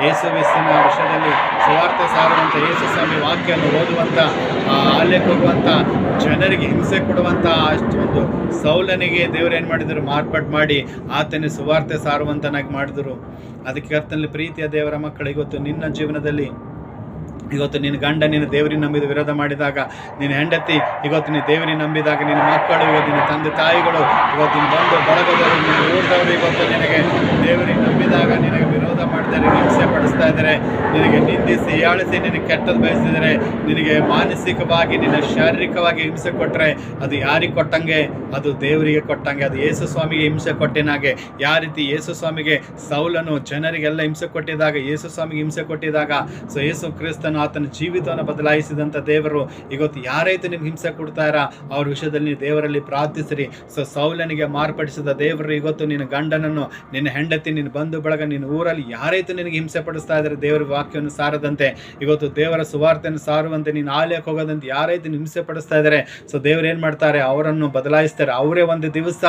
ಯೇಸುವಿನ ವಿಷಯದಲ್ಲಿ ಸುವಾರ್ತೆ ಸಾರುವಂಥ ಯೇಸು ಸ್ವಾಮಿ ವಾಕ್ಯವನ್ನು ಓದುವಂಥ ಆಲಯಕ್ಕೆ ಹೋಗುವಂಥ ಜನರಿಗೆ ಹಿಂಸೆ ಕೊಡುವಂಥ ಅಷ್ಟೊಂದು ಸೌಲನಿಗೆ ದೇವರು ಏನು ಮಾಡಿದರು, ಮಾರ್ಪಾಡು ಮಾಡಿ ಆತನೇ ಸುವಾರ್ತೆ ಸಾರುವಂತನಾಗಿ ಮಾಡಿದರು. ಅದಕ್ಕೆ ಕರ್ತನಲ್ಲಿ ಪ್ರೀತಿಯ ದೇವರ ಮಕ್ಕಳು, ಇವತ್ತು ನಿನ್ನ ಜೀವನದಲ್ಲಿ ಇವತ್ತು ನಿನ್ನ ಗಂಡ ನಿನ್ನ ದೇವರಿಗೆ ನಂಬಿದ ವಿರೋಧ ಮಾಡಿದಾಗ, ನಿನ್ನ ಹೆಂಡತಿ ಇವತ್ತು ನೀನು ದೇವರಿಗೆ ನಂಬಿದಾಗ, ನಿನ್ನ ಮಕ್ಕಳು ಇವತ್ತು ನಿನ್ನ ತಂದೆ ತಾಯಿಗಳು ಇವತ್ತು ನಿನ್ನ ಬಂಧು ಬಳಗದವರು ನಿನ್ನ ಊರದವರು ಇವತ್ತು ನಿನಗೆ ದೇವರಿಗೆ ನಂಬಿದಾಗ ನಿನಗೆ ವಿರೋಧ ಮಾಡಿದರೆ, ಹಿಂಸೆ ಪಡಿಸ್ತಾ ಇದ್ದಾರೆ, ನಿನಗೆ ನಿಂದಿಸಿ ಹೀಯಾಳಿಸಿ ನಿನಗೆ ಕೆಟ್ಟದ್ದು ಬಯಸಿದರೆ, ನಿನಗೆ ಮಾನಸಿಕವಾಗಿ ನಿನ್ನ ಶಾರೀರಿಕವಾಗಿ ಹಿಂಸೆ ಕೊಟ್ಟರೆ ಅದು ಯಾರಿಗೆ ಕೊಟ್ಟಂಗೆ, ಅದು ದೇವರಿಗೆ ಕೊಟ್ಟಂಗೆ, ಅದು ಯೇಸು ಸ್ವಾಮಿಗೆ ಹಿಂಸೆ ಕೊಟ್ಟಿನಾಗೆ. ಯಾವ ರೀತಿ ಯೇಸು ಸ್ವಾಮಿಗೆ ಸೌಲನು ಜನರಿಗೆಲ್ಲ ಹಿಂಸೆ ಕೊಟ್ಟಿದ್ದಾಗ, ಯೇಸು ಸ್ವಾಮಿಗೆ ಹಿಂಸೆ ಕೊಟ್ಟಿದ್ದಾಗ ಯೇಸು ಕ್ರಿಸ್ತನು ಆತನ ಜೀವಿತವನ್ನು ಬದಲಾಯಿಸಿದಂಥ ದೇವರು ಇವತ್ತು ಯಾರೈತು ನಿಮ್ಗೆ ಹಿಂಸೆ ಕೊಡ್ತಾರಾ ಅವ್ರ ವಿಷಯದಲ್ಲಿ ನೀವು ದೇವರಲ್ಲಿ ಪ್ರಾರ್ಥಿಸಿರಿ. ಸೌಲನಿಗೆ ಮಾರ್ಪಡಿಸಿದ ದೇವರು ಇವತ್ತು ನಿನ್ನ ಗಂಡನನ್ನು, ನಿನ್ನ ಹೆಂಡತಿ, ನಿನ್ನ ಬಂಧು ಬಳಗ, ನಿನ್ನ ಊರಲ್ಲಿ ಯಾರೈತು ನಿನಗೆ ಹಿಂಸೆ ಪಡಿಸ್ತಾ ಇದ್ದಾರೆ ದೇವರ ವಾಕ್ಯವನ್ನು ಸಾರದಂತೆ, ಇವತ್ತು ದೇವರ ಸುವಾರ್ತೆಯನ್ನು ಸಾರುವಂತೆ, ನೀನು ಆಲಯಕ್ಕೆ ಹೋಗೋದಂತೆ ಯಾರೈತು ಹಿಂಸೆ ಪಡಿಸ್ತಾ ಇದ್ದಾರೆ, ದೇವರು ಏನು ಮಾಡ್ತಾರೆ, ಅವರನ್ನು ಬದಲಾಯಿಸ್ತಾರೆ. ಅವರೇ ಒಂದು ದಿವಸ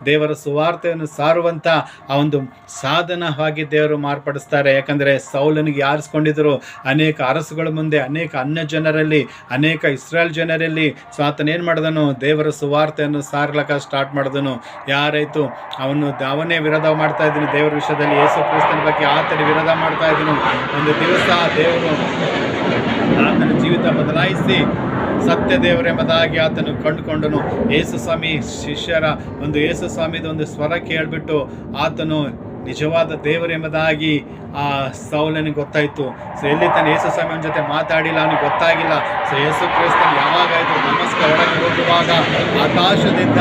ದೇವರ ಸುವಾರ್ತೆಯನ್ನು ಸಾರುವಂಥ ಆ ಒಂದು ಸಾಧನವಾಗಿ ದೇವರು ಮಾರ್ಪಡಿಸ್ತಾರೆ. ಯಾಕಂದರೆ ಸೌಲನಿಗೆ ಆರಿಸ್ಕೊಂಡಿದ್ದರು ಅನೇಕ ಅರಸುಗಳ ಮುಂದೆ, ಅನೇಕ ಅನ್ಯ ಜನರಲ್ಲಿ, ಅನೇಕ ಇಸ್ರಾಯೇಲ್ ಜನರಲ್ಲಿ. ಆತನೇನು ಮಾಡಿದನು, ದೇವರ ಸುವಾರ್ತೆಯನ್ನು ಸಾರ್ಲಕ್ಕ ಸ್ಟಾರ್ಟ್ ಮಾಡಿದನು. ಯಾರಾಯಿತು ಅವನೇ ವಿರೋಧ ಮಾಡ್ತಾ ಇದ್ದೀನಿ ದೇವರ ವಿಷಯದಲ್ಲಿ, ಯೇಸು ಕ್ರಿಸ್ತನ ಬಗ್ಗೆ ಆತನ ವಿರೋಧ ಮಾಡ್ತಾ ಇದ್ದನು. ಒಂದು ದಿವಸ ದೇವರು ಆತನ ಜೀವಿತ ಬದಲಾಯಿಸಿ ಸತ್ಯ ದೇವರೆಂಬುದಾಗಿ ಆತನು ಕಂಡುಕೊಂಡನು. ಯೇಸು ಸ್ವಾಮಿ ಶಿಷ್ಯರ ಯೇಸು ಸ್ವಾಮಿದ ಒಂದು ಸ್ವರ ಕೇಳಿಬಿಟ್ಟು ಆತನು ನಿಜವಾದ ದೇವರೆಂಬುದಾಗಿ ಆ ಸೌಲನಿಗೆ ಗೊತ್ತಾಯಿತು. ಎಲ್ಲಿ ತಾನು ಯೇಸು ಸ್ವಾಮಿ ಜೊತೆ ಮಾತಾಡಿಲ್ಲ, ಅವನಿಗೆ ಗೊತ್ತಾಗಿಲ್ಲ. ಯೇಸು ಕ್ರಿಸ್ತನು ಯಾವಾಗಾಯಿತು ನಮಸ್ಕಾರ ಒಳಗೆ ಹೋಗುವಾಗ ಆಕಾಶದಿಂದ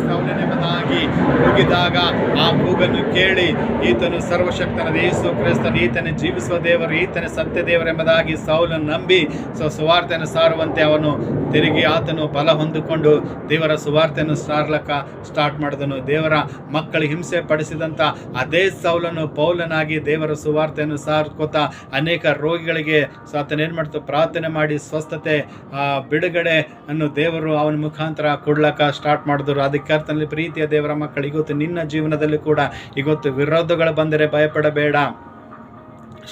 ಸೌಲನೆಂಬುದಾಗಿ ಕೂಗಿದಾಗ ಆ ಕೂಗನ್ನು ಕೇಳಿ ಈತನು ಸರ್ವಶಕ್ತನಾದ ಯೇಸು ಕ್ರಿಸ್ತನು, ಈತನೇ ಜೀವಿಸುವ ದೇವರು, ಈತನೇ ಸತ್ಯ ದೇವರೆಂಬುದಾಗಿ ಸೌಲನ್ನು ನಂಬಿ ಸುವಾರ್ತೆಯನ್ನು ಸಾರುವಂತೆ ಅವನು ತಿರುಗಿ ಆತನು ಬಲ ಹೊಂದಿಕೊಂಡು ದೇವರ ಸುವಾರ್ತೆಯನ್ನು ಸಾರ್ಲಕ್ಕ ಸ್ಟಾರ್ಟ್ ಮಾಡಿದನು. ದೇವರ ಮಕ್ಕಳು ಹಿಂಸೆ ಪಡಿಸಿದಂಥ ಅದೇ ಸೌಲನು ಪೌಲನಾಗಿ ದೇವರ ಸುವಾರ್ತೆಯನ್ನು ಸಾರ್ಕೋತಾ ಅನೇಕ ರೋಗಿಗಳಿಗೆ ಆತನೇನು ಮಾಡ್ತು, ಪ್ರಾರ್ಥನೆ ಮಾಡಿ ಸ್ವಸ್ಥತೆ ಬಿಡುಗಡೆ ಅನ್ನು ದೇವರು ಅವನ ಮುಖಾಂತರ ಕೊಡ್ಲಕ್ಕ ಸ್ಟಾರ್ಟ್ ಮಾಡಿದ್ರು. ಅದಕ್ಕೆ ಅರ್ಥದಲ್ಲಿ ಪ್ರೀತಿಯ ದೇವರ ಮಕ್ಕಳು, ಇವತ್ತು ನಿನ್ನ ಜೀವನದಲ್ಲಿ ಕೂಡ ಇವತ್ತು ವಿರೋಧಗಳು ಬಂದರೆ ಭಯಪಡಬೇಡ.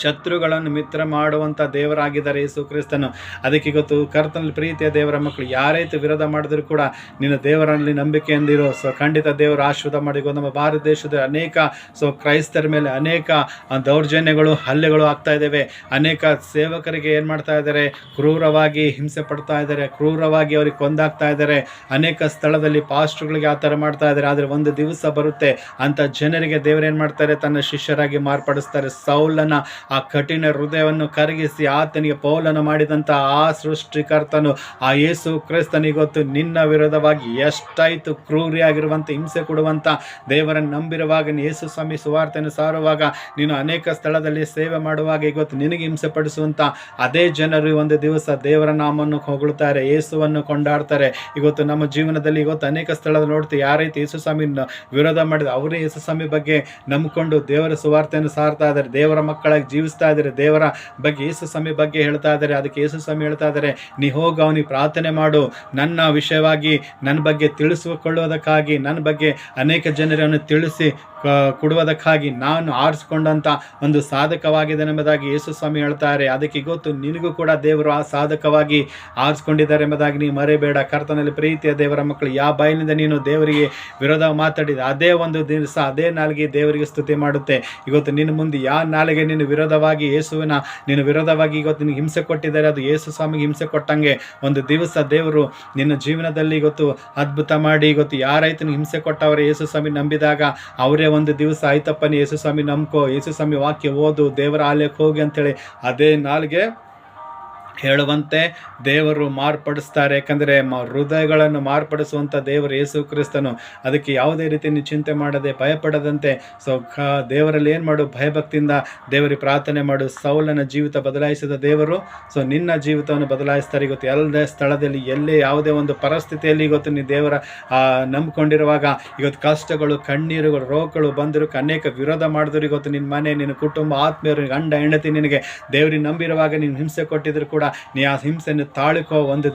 ಶತ್ರುಗಳನ್ನು ಮಿತ್ರ ಮಾಡುವಂಥ ದೇವರಾಗಿದ್ದಾರೆ ಯೇಸು ಕ್ರಿಸ್ತನು. ಅದಕ್ಕೆ ಇವತ್ತು ಕರ್ತನಲ್ಲಿ ಪ್ರೀತಿಯ ದೇವರ ಮಕ್ಕಳು ಯಾರೈತು ವಿರೋಧ ಮಾಡಿದ್ರು ಕೂಡ ನಿನ್ನ ದೇವರಲ್ಲಿ ನಂಬಿಕೆ ಎಂದಿರೋ. ಖಂಡಿತ ದೇವರು ಆಶೀರ್ವಾದ ಮಾಡಿ. ನಮ್ಮ ಭಾರತ ದೇಶದ ಅನೇಕ ಕ್ರೈಸ್ತರ ಮೇಲೆ ಅನೇಕ ದೌರ್ಜನ್ಯಗಳು, ಹಲ್ಲೆಗಳು ಆಗ್ತಾ ಇದ್ದಾವೆ. ಅನೇಕ ಸೇವಕರಿಗೆ ಏನು ಮಾಡ್ತಾ ಇದ್ದಾರೆ, ಕ್ರೂರವಾಗಿ ಹಿಂಸೆ ಪಡ್ತಾ ಇದ್ದಾರೆ, ಕ್ರೂರವಾಗಿ ಅವ್ರಿಗೆ ಕೊಂದಾಗ್ತಾ ಇದ್ದಾರೆ. ಅನೇಕ ಸ್ಥಳದಲ್ಲಿ ಪಾಸ್ಟರ್ಗಳಿಗೆ ಆ ಥರ ಮಾಡ್ತಾ ಇದ್ದಾರೆ. ಆದರೆ ಒಂದು ದಿವಸ ಬರುತ್ತೆ, ಅಂಥ ಜನರಿಗೆ ದೇವರೇನು ಮಾಡ್ತಾರೆ, ತನ್ನ ಶಿಷ್ಯರಾಗಿ ಮಾರ್ಪಡಿಸ್ತಾರೆ. ಸೌಲನ ಆ ಕಠಿಣ ಹೃದಯವನ್ನು ಕರಗಿಸಿ ಆತನಿಗೆ ಪೌಲನ ಮಾಡಿದಂಥ ಆ ಸೃಷ್ಟಿಕರ್ತನು ಆ ಯೇಸು ಕ್ರಿಸ್ತನಿಗೊತ್ತು ನಿನ್ನ ವಿರೋಧವಾಗಿ ಎಷ್ಟಾಯಿತು ಕ್ರೂರಿಯಾಗಿರುವಂಥ ಹಿಂಸೆ ಕೊಡುವಂಥ ದೇವರನ್ನು ನಂಬಿರುವಾಗ, ಯೇಸು ಸ್ವಾಮಿ ಸುವಾರ್ತೆಯನ್ನು ಸಾರುವಾಗ, ನೀನು ಅನೇಕ ಸ್ಥಳದಲ್ಲಿ ಸೇವೆ ಮಾಡುವಾಗ ಇವತ್ತು ನಿನಗೆ ಹಿಂಸೆ ಪಡಿಸುವಂಥ ಅದೇ ಜನರು ಒಂದು ದಿವಸ ದೇವರ ನಾಮವನ್ನು ಹೊಗಳುತ್ತಾರೆ, ಯೇಸುವನ್ನು ಕೊಂಡಾಡ್ತಾರೆ. ಇವತ್ತು ನಮ್ಮ ಜೀವನದಲ್ಲಿ ಇವತ್ತು ಅನೇಕ ಸ್ಥಳದಲ್ಲಿ ನೋಡ್ತೀವಿ, ಯಾರೈತೆ ಯೇಸು ಸ್ವಾಮಿ ವಿರೋಧ ಮಾಡಿದ ಅವರೇ ಯೇಸು ಸ್ವಾಮಿ ಬಗ್ಗೆ ನಂಬಿಕೊಂಡು ದೇವರ ಸುವಾರ್ತೆಯನ್ನು ಸಾರ್ತಾ ಇದ್ದಾರೆ, ದೇವರ ಮಕ್ಕಳಾಗಿ ಜೀವಿಸ್ತಾ ಇದ್ದಾರೆ, ದೇವರ ಬಗ್ಗೆ ಯೇಸು ಸ್ವಾಮಿ ಬಗ್ಗೆ ಹೇಳ್ತಾ ಇದ್ದಾರೆ. ಅದಕ್ಕೆ ಯೇಸು ಸ್ವಾಮಿ ಹೇಳ್ತಾ ಇದ್ದಾರೆ, ನೀ ಹೋಗಿ ಅವನಿಗೆ ಪ್ರಾರ್ಥನೆ ಮಾಡು, ನನ್ನ ವಿಷಯವಾಗಿ ನನ್ನ ಬಗ್ಗೆ ತಿಳಿಸಿಕೊಳ್ಳುವುದಕ್ಕಾಗಿ, ನನ್ನ ಬಗ್ಗೆ ಅನೇಕ ಜನರನ್ನು ತಿಳಿಸಿ ಕೊಡುವುದಕ್ಕಾಗಿ ನಾನು ಆರಿಸಿಕೊಂಡಂಥ ಒಂದು ಸಾಧಕವಾಗಿದೆ ಎಂಬುದಾಗಿ ಯೇಸು ಸ್ವಾಮಿ ಹೇಳ್ತಾರೆ. ಅದಕ್ಕೆ ಇವತ್ತು ನಿನಗೂ ಕೂಡ ದೇವರು ಆ ಸಾಧಕವಾಗಿ ಆರಿಸ್ಕೊಂಡಿದ್ದಾರೆ ಎಂಬುದಾಗಿ ನೀವು ಮರೆಯಬೇಡ. ಕರ್ತನಲ್ಲಿ ಪ್ರೀತಿಯ ದೇವರ ಮಕ್ಕಳು, ಯಾವ ಬಾಯಿನಿಂದ ನೀನು ದೇವರಿಗೆ ವಿರೋಧ ಮಾತಾಡಿದ ಅದೇ ಒಂದು ದಿವಸ ಅದೇ ನಾಲಿಗೆ ದೇವರಿಗೆ ಸ್ತುತಿ ಮಾಡುತ್ತೆ. ಇವತ್ತು ನಿನ್ನ ಮುಂದೆ ಯಾವ ನಾಲಿಗೆ ನೀನು ವಿರೋಧವಾಗಿ ನೀನು ವಿರೋಧವಾಗಿ ಇವತ್ತು ನಿನಗೆ ಹಿಂಸೆ ಕೊಟ್ಟಿದ್ದಾರೆ, ಅದು ಯೇಸು ಸ್ವಾಮಿಗೆ ಹಿಂಸೆ ಕೊಟ್ಟಂಗೆ ಒಂದು ದಿವಸ ದೇವರು ನಿನ್ನ ಜೀವನದಲ್ಲಿ ಇವತ್ತು ಅದ್ಭುತ ಮಾಡಿ, ಇವತ್ತು ಯಾರೈತು ಹಿಂಸೆ ಕೊಟ್ಟವರೇ ಯೇಸು ಸ್ವಾಮಿ ನಂಬಿದಾಗ ಅವರೇ ಒಂದು ದಿವಸ ಆಯ್ತಪ್ಪ ನೀ ಯೇಸು ಸ್ವಾಮಿ ನಂಬ್ಕೋ, ಯೇಸು ಸ್ವಾಮಿ ವಾಕ್ಯ ಓದು, ದೇವರ ಆಲಯಕ್ಕೆ ಹೋಗಿ ಅಂತೇಳಿ ಅದೇ ನಾಲ್ಗೆ ಹೇಳುವಂತೆ ದೇವರು ಮಾರ್ಪಡಿಸ್ತಾರೆ. ಯಾಕಂದರೆ ಹೃದಯಗಳನ್ನು ಮಾರ್ಪಡಿಸುವಂಥ ದೇವರು ಯೇಸು ಕ್ರಿಸ್ತನು. ಅದಕ್ಕೆ ಯಾವುದೇ ರೀತಿ ನೀವು ಚಿಂತೆ ಮಾಡದೆ ಭಯಪಡದಂತೆ ದೇವರಲ್ಲಿ ಏನು ಮಾಡು, ಭಯಭಕ್ತಿಯಿಂದ ದೇವರಿಗೆ ಪ್ರಾರ್ಥನೆ ಮಾಡು. ಸೌಲನ ಜೀವಿತ ಬದಲಾಯಿಸಿದ ದೇವರು ನಿನ್ನ ಜೀವಿತವನ್ನು ಬದಲಾಯಿಸ್ತಾರೆ. ಇವತ್ತು ಎಲ್ಲೇ ಸ್ಥಳದಲ್ಲಿ ಎಲ್ಲೇ ಯಾವುದೇ ಒಂದು ಪರಿಸ್ಥಿತಿಯಲ್ಲಿ ಇವತ್ತು ನೀವು ದೇವರ ನಂಬಿಕೊಂಡಿರುವಾಗ ಇವತ್ತು ಕಷ್ಟಗಳು, ಕಣ್ಣೀರುಗಳು, ರೋಗಗಳು ಬಂದರೂ ಅನೇಕ ವಿರೋಧ ಮಾಡಿದ್ರು ಇವತ್ತು ನಿನ್ನ ಮನೆ, ನಿನ್ನ ಕುಟುಂಬ, ಆತ್ಮೀಯರು, ಗಂಡ ಹೆಂಡತಿ ನಿನಗೆ ದೇವರಿಗೆ ನಂಬಿರುವಾಗ ನೀನು ಹಿಂಸೆ ಕೊಟ್ಟಿದ್ರು ಕೂಡ ನೀ ಆ ಹಿಂಸೆಯನ್ನು ತಾಳಿಕೋ. ಒಂದು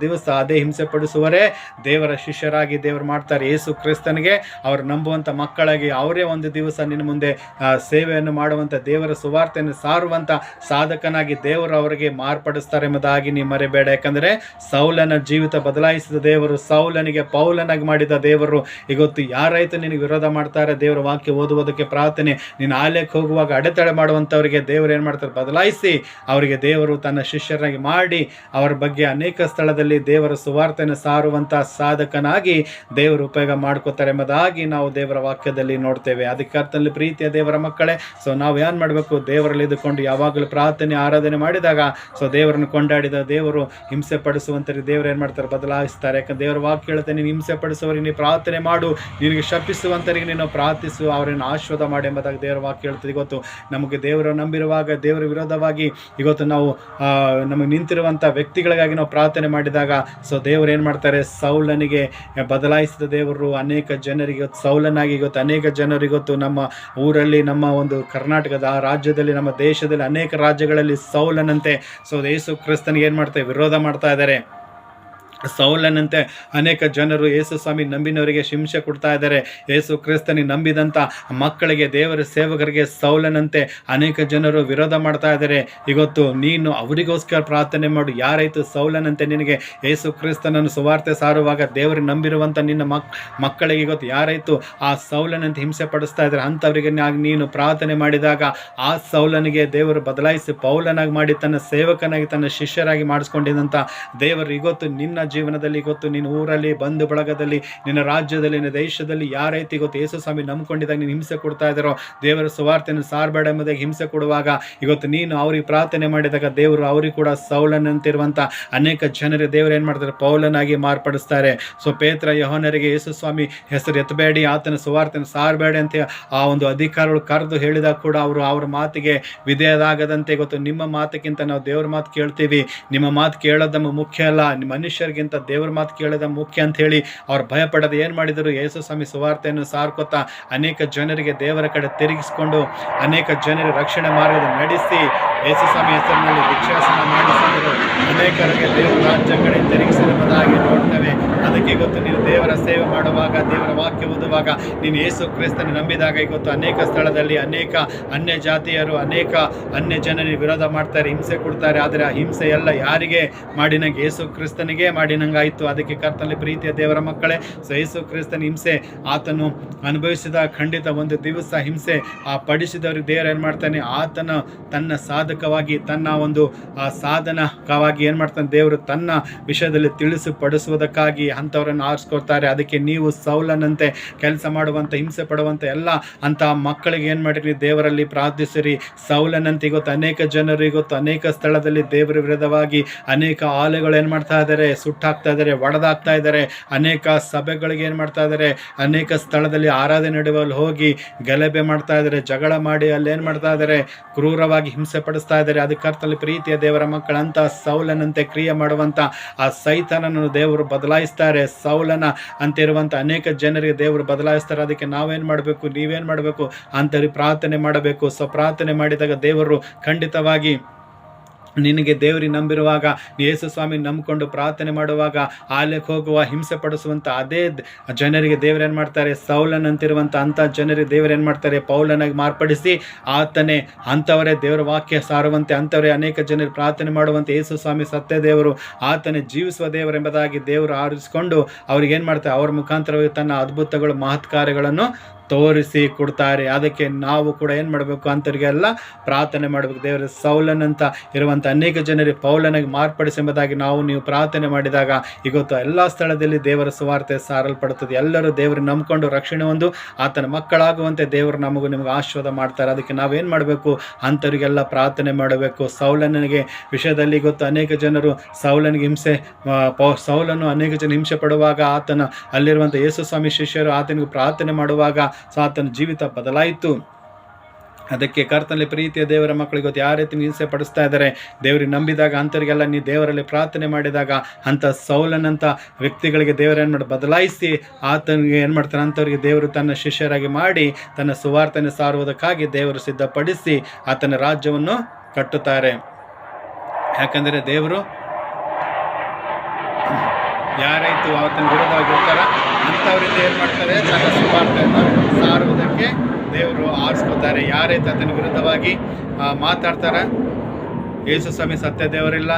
ದಿವಸ ಅದೇ ಹಿಂಸೆ ಪಡಿಸುವರೇ ದೇವರ ಶಿಷ್ಯರಾಗಿ ದೇವರು ಮಾಡ್ತಾರೆ. ಯೇಸು ಕ್ರಿಸ್ತನಿಗೆ ಅವರು ನಂಬುವಂಥ ಮಕ್ಕಳಾಗಿ ಅವರೇ ಒಂದು ದಿವಸ ನಿನ್ನ ಮುಂದೆ ಸೇವೆಯನ್ನು ಮಾಡುವಂಥ, ದೇವರ ಸುವಾರ್ತೆಯನ್ನು ಸಾರುವಂಥ ಸಾಧಕನಾಗಿ ದೇವರು ಅವರಿಗೆ ಮಾರ್ಪಡಿಸ್ತಾರೆ ಎಂಬುದಾಗಿ ನೀವು ಮರೆಯಬೇಡ. ಯಾಕಂದರೆ ಸೌಲನ ಜೀವಿತ ಬದಲಾಯಿಸಿದ ದೇವರು, ಸೌಲನಿಗೆ ಪೌಲನಾಗಿ ಮಾಡಿದ ದೇವರು ಇವತ್ತು ಯಾರಾಯಿತು ನಿನಗೆ ವಿರೋಧ ಮಾಡ್ತಾರೆ, ದೇವರ ವಾಕ್ಯ ಓದುವುದಕ್ಕೆ ಪ್ರಾರ್ಥನೆ, ನೀನು ಆಲಯಕ್ಕೆ ಹೋಗುವಾಗ ಅಡೆತಡೆ ಮಾಡುವಂಥವರಿಗೆ ದೇವರು ಏನು ಮಾಡ್ತಾರೆ, ಬದಲಾಯಿಸಿ ಅವರಿಗೆ ದೇವರು ತನ್ನ ಶಿಷ್ಯರಾಗಿ ಮಾಡಿ ಅವರ ಬಗ್ಗೆ ಅನೇಕ ಸ್ಥಳದಲ್ಲಿ ದೇವರ ಸುವಾರ್ತೆಯನ್ನು ಸಾರುವಂಥ ಸಾಧಕನಾಗಿ ದೇವರು ಉಪಯೋಗ ಮಾಡ್ಕೋತಾರೆ ಎಂಬುದಾಗಿ ನಾವು ದೇವರ ವಾಕ್ಯದಲ್ಲಿ ನೋಡ್ತೇವೆ. ಅದಕ್ಕೆ ಅರ್ಥದಲ್ಲಿ ಪ್ರೀತಿಯ ದೇವರ ಮಕ್ಕಳೇ, ಸೊ ನಾವು ಏನು ಮಾಡಬೇಕು, ದೇವರಲ್ಲಿ ಇದ್ದುಕೊಂಡು ಯಾವಾಗಲೂ ಪ್ರಾರ್ಥನೆ ಆರಾಧನೆ ಮಾಡಿದಾಗ ಸೊ ದೇವರನ್ನು ಕೊಂಡಾಡಿದ ದೇವರು ಹಿಂಸೆ ಪಡಿಸುವಂಥವ್ರಿಗೆ ದೇವರು ಏನು ಮಾಡ್ತಾರೆ, ಬದಲಾಯಿಸ್ತಾರೆ. ಯಾಕಂದ್ರೆ ದೇವರ ವಾಕ್ಯ ಹೇಳುತ್ತೆ, ನೀನು ಹಿಂಸೆ ಪಡಿಸುವವರಿಗೆ ನೀನು ಪ್ರಾರ್ಥನೆ ಮಾಡು, ನಿನಗೆ ಶಪಿಸುವಂಥವರಿಗೆ ನೀನು ಪ್ರಾರ್ಥಿಸು, ಅವರನ್ನು ಆಶೀರ್ವಾದ ಮಾಡಿ ಎಂಬುದಾಗಿ ದೇವರ ವಾಕ್ಯ ಹೇಳ್ತದೆ. ಇವತ್ತು ನಮಗೆ ದೇವರು ನಂಬಿರುವಾಗ ದೇವರ ವಿರೋಧವಾಗಿ ಇವತ್ತು ನಾವು ನಮಗೆ ನಿಂತಿರುವಂಥ ವ್ಯಕ್ತಿಗಳಿಗಾಗಿ ನಾವು ಪ್ರಾರ್ಥನೆ ಮಾಡಿದಾಗ ಸೊ ದೇವರು ಏನು ಮಾಡ್ತಾರೆ, ಸೌಲನಿಗೆ ಬದಲಾಯಿಸಿದ ದೇವರು ಅನೇಕ ಜನರಿಗೆ ಇವತ್ತು ಸೌಲನಾಗಿ ಇವತ್ತು ಅನೇಕ ಜನರು ಇವತ್ತು ನಮ್ಮ ಊರಲ್ಲಿ, ನಮ್ಮ ಒಂದು ಕರ್ನಾಟಕದ ರಾಜ್ಯದಲ್ಲಿ, ನಮ್ಮ ದೇಶದಲ್ಲಿ ಅನೇಕ ರಾಜ್ಯಗಳಲ್ಲಿ ಸೌಲನಂತೆ ಸೊ ಯೇಸು ಕ್ರಿಸ್ತನಿಗೆ ಏನು ಮಾಡ್ತಾರೆ, ವಿರೋಧ ಮಾಡ್ತಾ ಇದ್ದಾರೆ. ಸೌಲನಂತೆ ಅನೇಕ ಜನರು ಯೇಸು ಸ್ವಾಮಿ ನಂಬಿನವರಿಗೆ ಹಿಂಸೆ ಕೊಡ್ತಾ ಇದ್ದಾರೆ. ಯೇಸು ಕ್ರಿಸ್ತನಿಗೆ ನಂಬಿದಂಥ ಮಕ್ಕಳಿಗೆ, ದೇವರ ಸೇವಕರಿಗೆ ಸೌಲನಂತೆ ಅನೇಕ ಜನರು ವಿರೋಧ ಮಾಡ್ತಾ ಇದ್ದಾರೆ. ಇವತ್ತು ನೀನು ಅವರಿಗೋಸ್ಕರ ಪ್ರಾರ್ಥನೆ ಮಾಡು. ಯಾರಾಯಿತು ಸೌಲನಂತೆ ನಿನಗೆ ಯೇಸು ಕ್ರಿಸ್ತನನ್ನು ಸುವಾರ್ತೆ ಸಾರುವಾಗ ದೇವರಿಗೆ ನಂಬಿರುವಂಥ ನಿನ್ನ ಮಕ್ಕಳಿಗೆ ಇವತ್ತು ಯಾರಾಯಿತು ಆ ಸೌಲನಂತೆ ಹಿಂಸೆ ಪಡಿಸ್ತಾ ಇದ್ದಾರೆ, ಅಂಥವರಿಗೆ ನೀನು ಪ್ರಾರ್ಥನೆ ಮಾಡಿದಾಗ ಆ ಸೌಲನಿಗೆ ದೇವರು ಬದಲಾಯಿಸಿ ಪೌಲನಾಗಿ ಮಾಡಿ ತನ್ನ ಸೇವಕನಾಗಿ ತನ್ನ ಶಿಷ್ಯರಾಗಿ ಮಾಡಿಸ್ಕೊಂಡಿದ್ದಂಥ ದೇವರು ಇವತ್ತು ನಿನ್ನ ಜೀವನದಲ್ಲಿ ಇವತ್ತು ನಿನ್ನ ಊರಲ್ಲಿ, ಬಂಧು ಬಳಗದಲ್ಲಿ, ನಿನ್ನ ರಾಜ್ಯದಲ್ಲಿ, ನಿನ್ನ ದೇಶದಲ್ಲಿ ಯಾರೈತಿ ಇವತ್ತು ಯೇಸು ಸ್ವಾಮಿ ನಂಬ್ಕೊಂಡಿದ್ದಾಗ ನೀನು ಹಿಂಸೆ ಕೊಡ್ತಾ ಇದ್ದಾರೋ, ದೇವರ ಸುವಾರ್ತೆಯನ್ನು ಸಾರಬೇಡ ಎಂಬುದಾಗಿ ಹಿಂಸೆ ಕೊಡುವಾಗ ಇವತ್ತು ನೀನು ಅವ್ರಿಗೆ ಪ್ರಾರ್ಥನೆ ಮಾಡಿದಾಗ ದೇವರು ಅವ್ರಿಗೆ ಕೂಡ ಸೌಲನಂತಿರುವಂಥ ಅನೇಕ ಜನರಿಗೆ ದೇವರು ಏನು ಮಾಡ್ತಾರೆ, ಪೌಲನಾಗಿ ಮಾರ್ಪಡಿಸ್ತಾರೆ. ಸೊ ಪೇತ್ರ ಯೋಹನರಿಗೆ ಯೇಸು ಸ್ವಾಮಿ ಹೆಸರು ಎತ್ತಬೇಡಿ, ಆತನ ಸುವಾರ್ತೆಯನ್ನು ಸಾರಬೇಡಿ ಅಂತ ಆ ಒಂದು ಅಧಿಕಾರಿಗಳು ಕರೆದು ಹೇಳಿದಾಗ ಕೂಡ ಅವರು ಅವ್ರ ಮಾತಿಗೆ ವಿಧೇಯರಾಗದಂತೆ ಇವತ್ತು ನಿಮ್ಮ ಮಾತಕ್ಕಿಂತ ನಾವು ದೇವ್ರ ಮಾತು ಕೇಳ್ತೀವಿ, ನಿಮ್ಮ ಮಾತು ಕೇಳೋದು ನಮಗೆ ಮುಖ್ಯ ಅಲ್ಲ, ಮನುಷ್ಯರಿಗೆ ದೇವರ ಮಾತು ಕೇಳೋದ ಮುಖ್ಯ ಅಂತ ಹೇಳಿ ಅವ್ರು ಭಯಪಡೋದು ಏನು ಮಾಡಿದರು, ಯೇಸು ಸ್ವಾಮಿ ಸುವಾರ್ತೆಯನ್ನು ಸಾರ್ಕೊತಾ ಅನೇಕ ಜನರಿಗೆ ದೇವರ ಕಡೆ ತಿರುಗಿಸಿಕೊಂಡು ಅನೇಕ ಜನರಿಗೆ ರಕ್ಷಣೆ ಮಾರ್ಗದ ನಡೆಸಿ ಯೇಸು ಸ್ವಾಮಿ ಹೆಸರಿನಲ್ಲಿ ಭಿಕ್ಷಾಸನ ಮಾಡಿಸಿದರು. ಅನೇಕರಿಗೆ ದೇವರ ರಾಜ್ಯ ಕಡೆ ತಿರುಗಿಸಿರುವುದಾಗಿ ನೋಡ್ತೇವೆ. ಅದಕ್ಕೆ ಇವತ್ತು ನೀನು ದೇವರ ಸೇವೆ ಮಾಡುವಾಗ, ದೇವರ ವಾಕ್ಯ ಓದುವಾಗ, ನೀನು ಯೇಸು ಕ್ರಿಸ್ತನ ನಂಬಿದಾಗ ಇವತ್ತು ಅನೇಕ ಸ್ಥಳದಲ್ಲಿ ಅನೇಕ ಅನ್ಯ ಜಾತಿಯರು, ಅನೇಕ ಅನ್ಯ ಜನರಿಗೆ ವಿರೋಧ ಮಾಡ್ತಾರೆ, ಹಿಂಸೆ ಕೊಡ್ತಾರೆ. ಆದರೆ ಆ ಹಿಂಸೆ ಎಲ್ಲ ಯಾರಿಗೆ ಮಾಡಿನಂಗೆ, ಯೇಸು ಕ್ರಿಸ್ತನಿಗೆ ಮಾಡಿನಂಗಾಯಿತು. ಅದಕ್ಕೆ ಕರ್ತನಲ್ಲಿ ಪ್ರೀತಿಯ ದೇವರ ಮಕ್ಕಳೇ, ಸೊ ಯೇಸು ಕ್ರಿಸ್ತನ ಹಿಂಸೆ ಆತನು ಅನುಭವಿಸಿದ ಖಂಡಿತ ಒಂದು ದಿವಸ ಹಿಂಸೆ ಆ ಪಡಿಸಿದವ್ರಿಗೆ ದೇವರು ಏನು ಮಾಡ್ತಾನೆ, ಆತನ ತನ್ನ ಸಾಧಕವಾಗಿ, ತನ್ನ ಒಂದು ಸಾಧನಕವಾಗಿ ಏನು ಮಾಡ್ತಾನೆ, ದೇವರು ತನ್ನ ವಿಷಯದಲ್ಲಿ ತಿಳಿಸುಪಡಿಸುವುದಕ್ಕಾಗಿ ಅಂಥವರನ್ನು ಆರಿಸ್ಕೊಳ್ತಾರೆ. ಅದಕ್ಕೆ ನೀವು ಸೌಲನಂತೆ ಕೆಲಸ ಮಾಡುವಂಥ, ಹಿಂಸೆ ಪಡುವಂಥ ಎಲ್ಲ ಅಂಥ ಮಕ್ಕಳಿಗೆ ಏನು ಮಾಡಿರಿ, ದೇವರಲ್ಲಿ ಪ್ರಾರ್ಥಿಸಿರಿ. ಸೌಲನಂತೆ ಇವತ್ತು ಅನೇಕ ಜನರು ಇವತ್ತು ಅನೇಕ ಸ್ಥಳದಲ್ಲಿ ದೇವರ ವಿರೋಧವಾಗಿ ಅನೇಕ ಆಲೆಗಳು ಏನು ಮಾಡ್ತಾ ಇದ್ದಾರೆ, ಸುಟ್ಟಾಕ್ತಾ ಇದ್ದಾರೆ, ಒಡೆದಾಕ್ತಾ ಇದ್ದಾರೆ. ಅನೇಕ ಸಭೆಗಳಿಗೆ ಏನು ಮಾಡ್ತಾ ಇದ್ದಾರೆ, ಅನೇಕ ಸ್ಥಳದಲ್ಲಿ ಆರಾಧನೆ ನಡೆಯುವಲ್ಲಿ ಹೋಗಿ ಗಲಭೆ ಮಾಡ್ತಾ ಇದ್ದಾರೆ, ಜಗಳ ಮಾಡಿ ಅಲ್ಲಿ ಏನು ಮಾಡ್ತಾ ಇದ್ದಾರೆ, ಕ್ರೂರವಾಗಿ ಹಿಂಸೆ ಪಡಿಸ್ತಾ ಇದ್ದಾರೆ. ಅದಕ್ಕೆ ಅರ್ಥದಲ್ಲಿ ಪ್ರೀತಿಯ ದೇವರ ಮಕ್ಕಳಂತ ಸೌಲನಂತೆ ಕ್ರಿಯೆ ಮಾಡುವಂಥ ಆ ಸೈತಾನನನ್ನು ದೇವರು ಬದಲಾಯಿಸ್ತಾರೆ. ಸೌಲನ ಅಂತಿರುವಂಥ ಅನೇಕ ಜನರಿಗೆ ದೇವರು ಬದಲಾಯಿಸ್ತಾರೆ. ಅದಕ್ಕೆ ನಾವೇನು ಮಾಡಬೇಕು, ನೀವೇನು ಮಾಡಬೇಕು ಅಂತೇಳಿ ಪ್ರಾರ್ಥನೆ ಮಾಡಬೇಕು. ಸೊ ಪ್ರಾರ್ಥನೆ ಮಾಡಿದಾಗ ದೇವರು ಖಂಡಿತವಾಗಿ ನಿನಗೆ ದೇವರಿಗೆ ನಂಬಿರುವಾಗ, ಯೇಸು ಸ್ವಾಮಿ ನಂಬಿಕೊಂಡು ಪ್ರಾರ್ಥನೆ ಮಾಡುವಾಗ ಆಲಕ್ಕೆ ಹೋಗುವ ಹಿಂಸೆ ಪಡಿಸುವಂಥ ಅದೇ ಜನರಿಗೆ ದೇವರೇನು ಮಾಡ್ತಾರೆ, ಸೌಲನಂತಿರುವಂಥ ಅಂಥ ಜನರಿಗೆ ದೇವರೇನು ಮಾಡ್ತಾರೆ, ಪೌಲನಾಗಿ ಮಾರ್ಪಡಿಸಿ ಆತನೇ ಅಂಥವರೇ ದೇವರ ವಾಕ್ಯ ಸಾರುವಂತೆ, ಅಂಥವರೇ ಅನೇಕ ಜನರು ಪ್ರಾರ್ಥನೆ ಮಾಡುವಂತೆ ಯೇಸು ಸ್ವಾಮಿ ಸತ್ಯ ದೇವರು, ಆತನೇ ಜೀವಿಸುವ ದೇವರು ಎಂಬುದಾಗಿ ದೇವರು ಆರಿಸಿಕೊಂಡು ಅವ್ರಿಗೇನು ಮಾಡ್ತಾರೆ, ಅವ್ರ ಮುಖಾಂತರವಾಗಿ ತನ್ನ ಅದ್ಭುತಗಳು, ಮಹತ್ ಕಾರ್ಯಗಳನ್ನು ತೋರಿಸಿ ಕೊಡ್ತಾರೆ. ಅದಕ್ಕೆ ನಾವು ಕೂಡ ಏನು ಮಾಡಬೇಕು, ಅಂಥವ್ರಿಗೆಲ್ಲ ಪ್ರಾರ್ಥನೆ ಮಾಡಬೇಕು. ದೇವರ ಸೌಲನಂತ ಇರುವಂಥ ಅನೇಕ ಜನರಿಗೆ ಪೌಲನಾಗಿ ಮಾರ್ಪಡಿಸಿ ಎಂಬುದಾಗಿ ನೀವು ಪ್ರಾರ್ಥನೆ ಮಾಡಿದಾಗ ಇವತ್ತು ಎಲ್ಲ ಸ್ಥಳದಲ್ಲಿ ದೇವರ ಸುವಾರ್ತೆ ಸಾರಲ್ಪಡುತ್ತದೆ. ಎಲ್ಲರೂ ದೇವರು ನಂಬಿಕೊಂಡು ರಕ್ಷಣೆ ಹೊಂದು ಆತನ ಮಕ್ಕಳಾಗುವಂತೆ ದೇವರು ನಿಮಗೆ ಆಶೀರ್ವಾದ ಮಾಡ್ತಾರೆ. ಅದಕ್ಕೆ ನಾವೇನು ಮಾಡಬೇಕು, ಅಂಥವ್ರಿಗೆಲ್ಲ ಪ್ರಾರ್ಥನೆ ಮಾಡಬೇಕು. ಸೌಲನಿಗೆ ವಿಷಯದಲ್ಲಿ ಇವತ್ತು ಅನೇಕ ಜನರು ಸೌಲನಿಗೆ ಸೌಲನು ಅನೇಕ ಜನ ಹಿಂಸೆ ಪಡುವಾಗ ಆತನ ಅಲ್ಲಿರುವಂಥ ಯೇಸು ಸ್ವಾಮಿ ಶಿಷ್ಯರು ಆತನಿಗೆ ಪ್ರಾರ್ಥನೆ ಮಾಡುವಾಗ ಆತನ ಜೀವಿತ ಬದಲಾಯಿತು. ಅದಕ್ಕೆ ಕರ್ತನಲ್ಲಿ ಪ್ರೀತಿಯ ದೇವರ ಮಕ್ಕಳಿಗೆ ಇವತ್ತು ಯಾವ ರೀತಿ ಹಿಂಸೆ ಪಡಿಸ್ತಾ ಇದ್ದಾರೆ, ದೇವರಿಗೆ ನಂಬಿದಾಗ ಅಂಥವ್ರಿಗೆಲ್ಲ ನೀವು ದೇವರಲ್ಲಿ ಪ್ರಾರ್ಥನೆ ಮಾಡಿದಾಗ ಅಂಥ ಸೌಲನಂಥ ವ್ಯಕ್ತಿಗಳಿಗೆ ದೇವರೇನು ಮಾಡಿ ಬದಲಾಯಿಸಿ ಆತನಿಗೆ ಏನು ಮಾಡ್ತಾನೆ, ಅಂಥವ್ರಿಗೆ ದೇವರು ತನ್ನ ಶಿಷ್ಯರಾಗಿ ಮಾಡಿ ತನ್ನ ಸುವಾರ್ತೆಯನ್ನು ಸಾರುವುದಕ್ಕಾಗಿ ದೇವರು ಸಿದ್ಧಪಡಿಸಿ ಆತನ ರಾಜ್ಯವನ್ನು ಕಟ್ಟುತ್ತಾರೆ. ಯಾಕಂದರೆ ದೇವರು ಯಾರಾಯಿತು ಆತನ ವಿರೋಧವಾಗಿರ್ತಾರ ಅಂಥವರಿಂದ ಏನು ಮಾಡ್ತಾರೆ, ತನ್ನ ಸುವಾರ್ತೆಯನ್ನು ಸಾರುವುದಕ್ಕೆ ದೇವರು ಆರಿಸ್ಕೊತಾರೆ. ಯಾರೈತೆ ಆತನ ವಿರುದ್ಧವಾಗಿ ಮಾತಾಡ್ತಾರೆ, ಯೇಸು ಸ್ವಾಮಿ ಸತ್ಯ ದೇವರಿಲ್ಲ,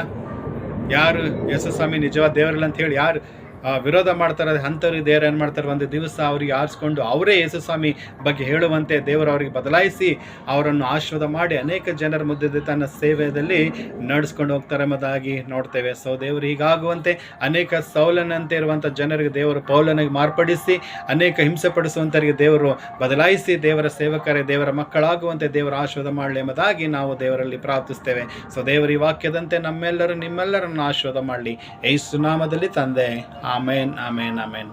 ಯಾರು ಯೇಸು ಸ್ವಾಮಿ ನಿಜವಾದ ದೇವರಿಲ್ಲ ಅಂತ ಹೇಳಿ ಯಾರು ವಿರೋಧ ಮಾಡ್ತಾರೆ ಅಂಥವ್ರಿಗೆ ದೇವರು ಏನು ಮಾಡ್ತಾರೆ, ಒಂದು ದಿವಸ ಅವ್ರಿಗೆ ಆರಿಸ್ಕೊಂಡು ಅವರೇ ಯೇಸು ಸ್ವಾಮಿ ಬಗ್ಗೆ ಹೇಳುವಂತೆ ದೇವರು ಅವರಿಗೆ ಬದಲಾಯಿಸಿ ಅವರನ್ನು ಆಶೀರ್ವಾದ ಮಾಡಿ ಅನೇಕ ಜನರ ಮಧ್ಯೆ ತನ್ನ ಸೇವೆಯಲ್ಲಿ ನಡೆಸ್ಕೊಂಡು ಹೋಗ್ತಾರೆ ಎಂಬುದಾಗಿ ನೋಡ್ತೇವೆ. ಸೊ ದೇವರು ಹೀಗಾಗುವಂತೆ ಅನೇಕ ಸೌಲನಂತೆ ಇರುವಂಥ ಜನರಿಗೆ ದೇವರು ಪೌಲನಿಗೆ ಮಾರ್ಪಡಿಸಿ ಅನೇಕ ಹಿಂಸೆ ಪಡಿಸುವಂಥವರಿಗೆ ದೇವರು ಬದಲಾಯಿಸಿ ದೇವರ ಸೇವಕರೇ ದೇವರ ಮಕ್ಕಳಾಗುವಂತೆ ದೇವರ ಆಶೀರ್ವಾದ ಮಾಡಲಿ ಎಂಬುದಾಗಿ ನಾವು ದೇವರಲ್ಲಿ ಪ್ರಾರ್ಥಿಸ್ತೇವೆ. ಸೊ ದೇವರ ಈ ವಾಕ್ಯದಂತೆ ನಿಮ್ಮೆಲ್ಲರನ್ನು ಆಶೀರ್ವಾದ ಮಾಡಲಿ ಯೇಸು ನಾಮದಲ್ಲಿ ತಂದೆ. ಆಮೇನ್, ಆಮೇನ್, ಆಮೇನ್.